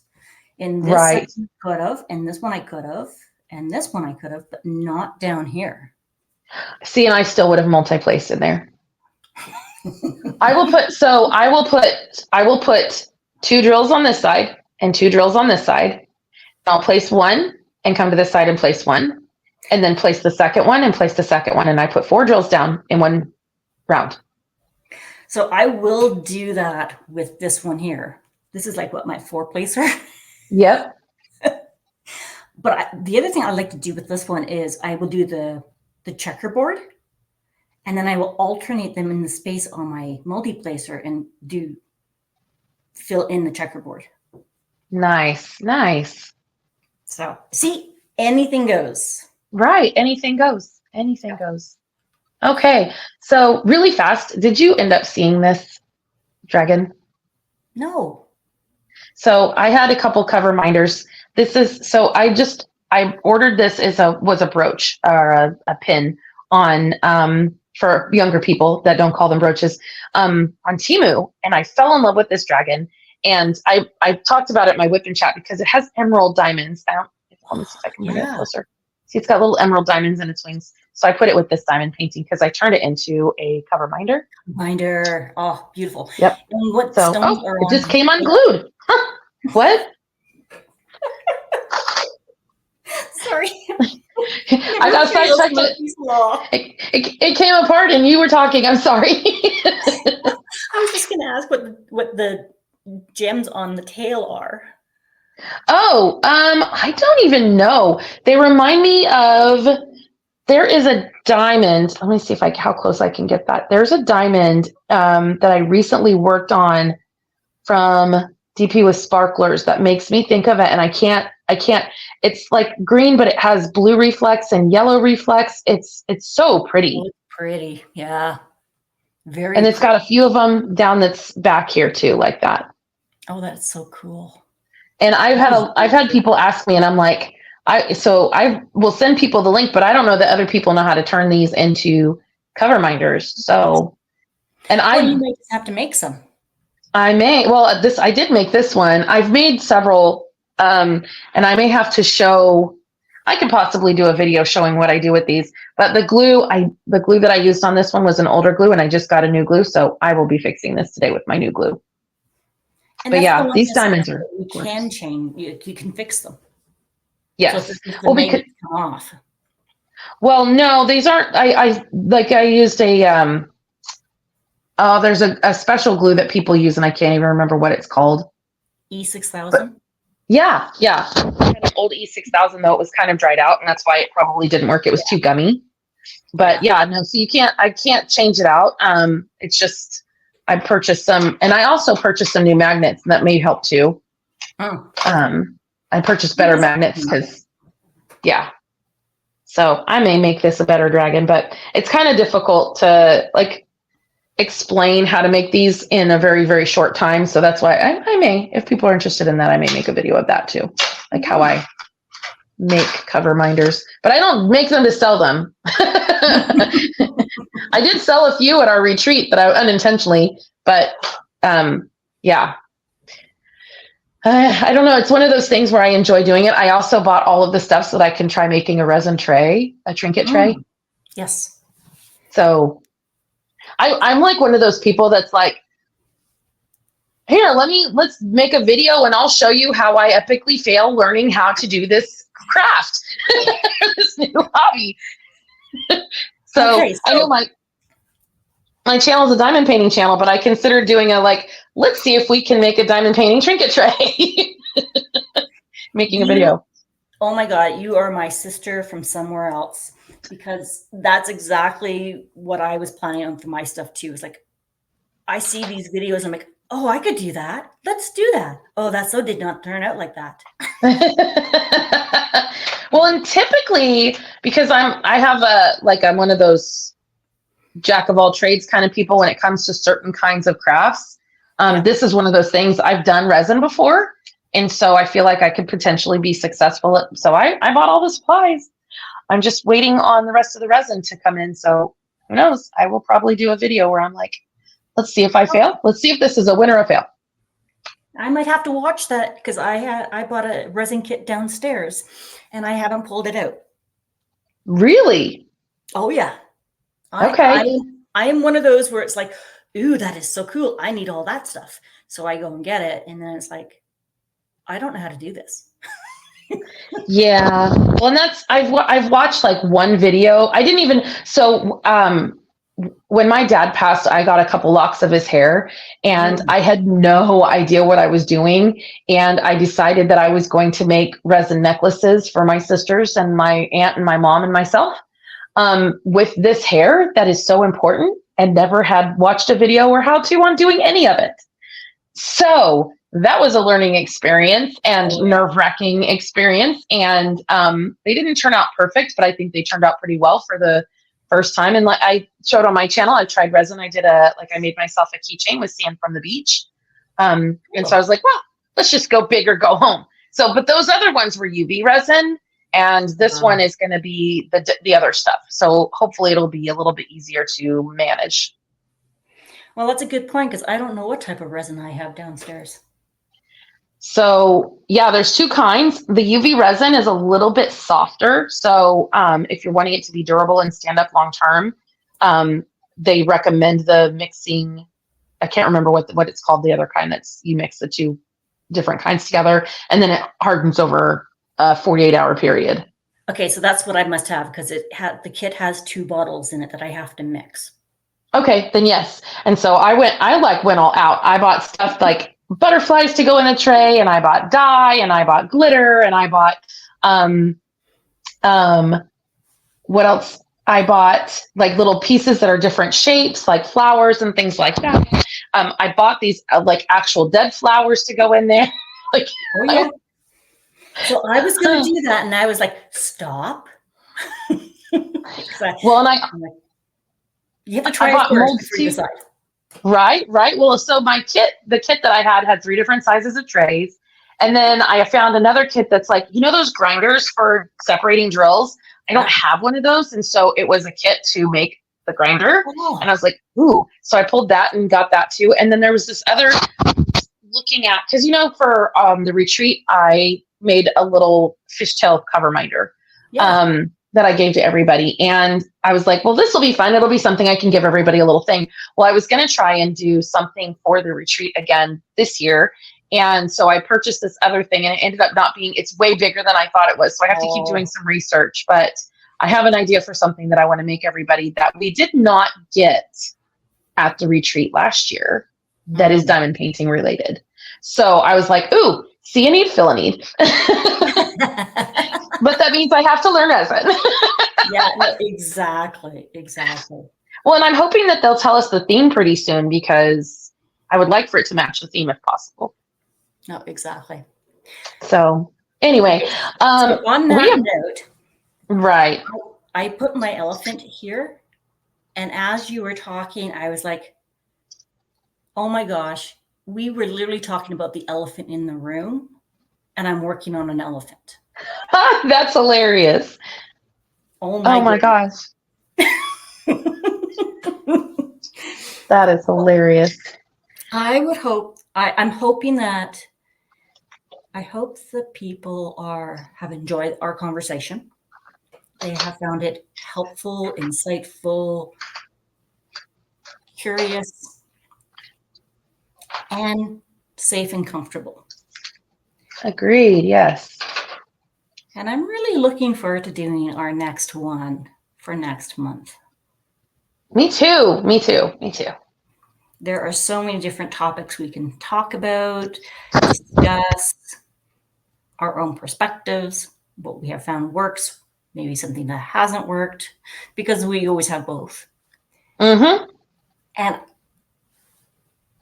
In this Right. section I could have, and this one I could have, and this one I could have, but not down here. See, and I still would have multi-placed in there. I will put 2 drills on this side and 2 drills on this side. I'll place one and come to this side and place one. and then place the second one and place the second one. And I put 4 drills down in one round. So I will do that with this one here. This is like what, my 4 placer. Yep. But the other thing I like to do with this one is I will do the checkerboard, and then I will alternate them in the space on my multi-placer and fill in the checkerboard. Nice. Nice. So see, anything goes. Right. Anything goes. Anything goes. Okay. So really fast, did you end up seeing this dragon? No. So I had a couple cover minders. I ordered this was a brooch or a pin on for younger people that don't call them brooches on Temu, and I fell in love with this dragon. And I talked about it in my whip and chat because it has emerald diamonds. Let me see if I can bring it closer. See, it's got little emerald diamonds in its wings. So I put it with this diamond painting because I turned it into a cover minder. Oh, beautiful. Yep. And what stones are it just came unglued. Huh. What? Sorry. I got sidetracked. It came apart and you were talking. I'm sorry. I was just going to ask what the gems on the tail are. Oh, I don't even know. They remind me of, there is a diamond. Let me see how close I can get that. There's a diamond that I recently worked on from DP with Sparklers that makes me think of it, and I can't. It's like green, but it has blue reflex and yellow reflex. It's so pretty. It's pretty, yeah. Very. And it's got a few of them down that's back here too, like that. Oh, that's so cool. And I've had people ask me, and I'm like, I will send people the link, but I don't know that other people know how to turn these into cover minders. So, and you might just have to make some. I did make this one. I've made several, and I may have to show. I could possibly do a video showing what I do with these. But the glue that I used on this one was an older glue, and I just got a new glue, so I will be fixing this today with my new glue. And but yeah, these diamonds are. You can change. You can fix them. Yes. So because come off. Well, no, these aren't. I used a. There's a special glue that people use, and I can't even remember what it's called. E6000. Yeah. I had an old E6000 though. It was kind of dried out, and that's why it probably didn't work. It was too gummy. But no. So I can't change it out. It's just. I purchased some, and I also purchased some new magnets, and that may help too. Oh. I purchased better magnets because, So I may make this a better dragon, but it's kind of difficult to explain how to make these in a very, very short time. So that's why I may, if people are interested in that, I may make a video of that too, like how I make cover minders. But I don't make them to sell them. I did sell a few at our retreat, but unintentionally. But I don't know. It's one of those things where I enjoy doing it. I also bought all of the stuff so that I can try making a resin tray, a trinket tray. Yes. So I'm like one of those people that's like, here, let's make a video and I'll show you how I epically fail learning how to do this craft, this new hobby. So I know my channel is a diamond painting channel, but I considered doing let's see if we can make a diamond painting trinket tray. Making a video. Oh my God, you are my sister from somewhere else, because that's exactly what I was planning on for my stuff too. It's like, I see these videos and I'm like, oh, I could do that. Let's do that. Oh, that so did not turn out like that. Well, and typically, because I'm one of those jack of all trades kind of people when it comes to certain kinds of crafts. This is one of those things. I've done resin before, and so I feel like I could potentially be successful. So I bought all the supplies. I'm just waiting on the rest of the resin to come in. So who knows? I will probably do a video where I'm like, let's see if I fail. Let's see if this is a win or a fail. I might have to watch that because I bought a resin kit downstairs and I haven't pulled it out. Really? Oh yeah. Okay. I am one of those where it's like, ooh, that is so cool. I need all that stuff. So I go and get it. And then it's like, I don't know how to do this. Yeah. Well, and I've watched like one video. I didn't even when my dad passed, I got a couple locks of his hair and Mm. I had no idea what I was doing. And I decided that I was going to make resin necklaces for my sisters and my aunt and my mom and myself with this hair that is so important, and never had watched a video or how to on doing any of it. So that was a learning experience and Oh yeah. nerve-wracking experience. And they didn't turn out perfect, but I think they turned out pretty well for the first time. And like I showed on my channel, I tried resin. I made myself a keychain with sand from the beach. And so I Cool. was like, well, let's just go big or go home. So, but those other ones were UV resin, and this one Wow. is going to be the other stuff. So hopefully it'll be a little bit easier to manage. Well, that's a good point because I don't know what type of resin I have downstairs. So yeah, there's two kinds. The UV resin is a little bit softer. So if you're wanting it to be durable and stand up long term, they recommend the mixing. I can't remember what it's called. The other kind that's you mix the two different kinds together, and then it hardens over a 48-hour period. Okay, so that's what I must have because the kit has 2 bottles in it that I have to mix. Okay, then yes. And so I went all out. I bought stuff like butterflies to go in a tray, and I bought dye, and I bought glitter, and I bought um what else? I bought like little pieces that are different shapes, like flowers and things like that. I bought these like actual dead flowers to go in there. like Oh yeah. So I was going to do that, and I was like, stop. well, and You have to I try it bought first mold before you seed. decide. Right. Well, so the kit that I had 3 different sizes of trays. And then I found another kit that's like, those grinders for separating drills. I don't Yeah. have one of those. And so it was a kit to make the grinder. Oh, And I was like, ooh. So I pulled that and got that too. And then there was this other looking at, because, for the retreat, I made a little fishtail cover minder. yeah. That I gave to everybody. And I was like, well, this will be fun. It'll be something I can give everybody a little thing. Well, I was going to try and do something for the retreat again this year. And so I purchased this other thing, and it ended up not being, it's way bigger than I thought it was. So I have to keep doing some research, but I have an idea for something that I want to make everybody that we did not get at the retreat last year that is diamond painting related. So I was like, ooh, see a need, fill a need. But that means I have to learn resin. Yeah, no, exactly. Well, and I'm hoping that they'll tell us the theme pretty soon, because I would like for it to match the theme if possible. No, exactly. So anyway, So on that note, right. I put my elephant here, and as you were talking, I was like, oh my gosh, we were literally talking about the elephant in the room, and I'm working on an elephant. That's hilarious. Oh my gosh. That is hilarious. I would hope, I'm hoping that, I hope the people have enjoyed our conversation. They have found it helpful, insightful, curious, and safe and comfortable. Agreed. Yes. And I'm really looking forward to doing our next one for next month. Me too. There are so many different topics we can talk about, discuss our own perspectives, what we have found works, maybe something that hasn't worked, because we always have both. Mm-hmm. And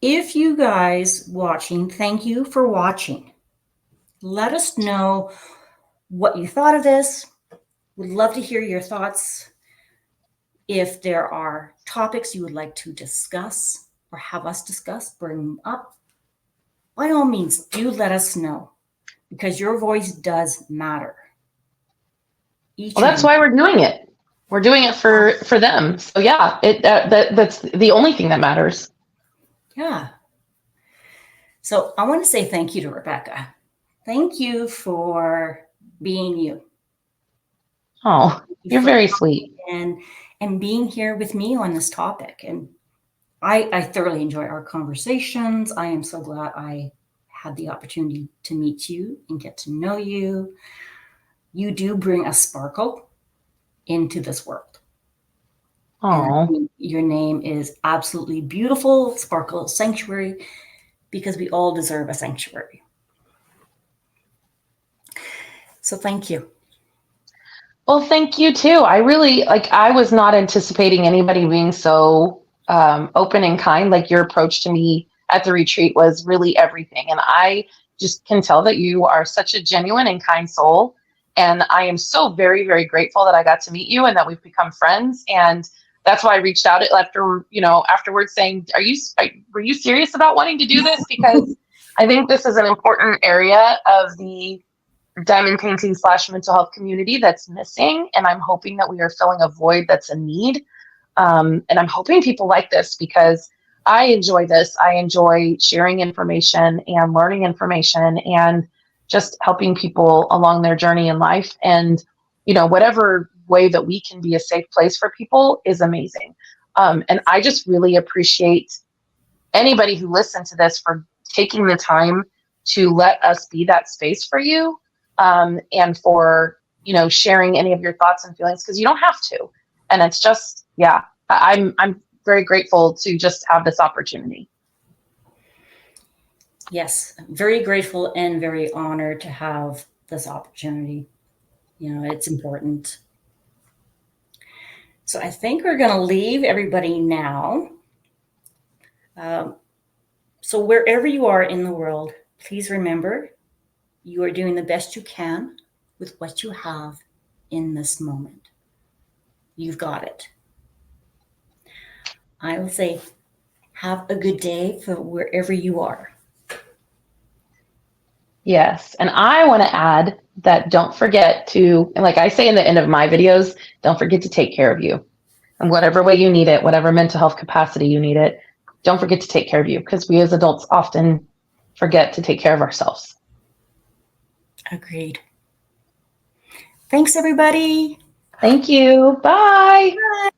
if you guys watching, thank you for watching. Let us know what you thought of this. We'd love to hear your thoughts. If there are topics you would like to discuss or have us discuss, bring them up, by all means, do let us know, because your voice does matter. Well, that's why we're doing it. We're doing it for them. So yeah, that's the only thing that matters. Yeah. So I want to say thank you to Rebecca. Thank you for being you. Oh, you're very sweet. And being here with me on this topic. And I thoroughly enjoy our conversations. I am so glad I had the opportunity to meet you and get to know you. You do bring a sparkle into this world. Oh, And your name is absolutely beautiful, Sparkle.Sanctuary, because we all deserve a sanctuary. So thank you. well, thank you too. I really I was not anticipating anybody being so open and kind. Like your approach to me at the retreat was really everything. And I just can tell that you are such a genuine and kind soul. And I am so very, very grateful that I got to meet you and that we've become friends. And that's why I reached out after, afterwards saying, were you serious about wanting to do this? Because I think this is an important area of the diamond painting / mental health community that's missing. And I'm hoping that we are filling a void that's a need. And I'm hoping people like this because I enjoy this. I enjoy sharing information and learning information and just helping people along their journey in life. And, whatever way that we can be a safe place for people is amazing. And I just really appreciate anybody who listened to this for taking the time to let us be that space for you, and for sharing any of your thoughts and feelings, because you don't have to. And it's just, yeah, I'm very grateful to just have this opportunity. Yes, very grateful and very honored to have this opportunity. It's important. So I think we're going to leave everybody now. So wherever you are in the world, please remember you are doing the best you can with what you have in this moment. You've got it. I would say have a good day for wherever you are. Yes. And I want to add that don't forget to, and like I say in the end of my videos, don't forget to take care of you. And whatever way you need it, whatever mental health capacity you need it, don't forget to take care of you, because we as adults often forget to take care of ourselves. Agreed. Thanks, everybody. Thank you. Bye. Bye.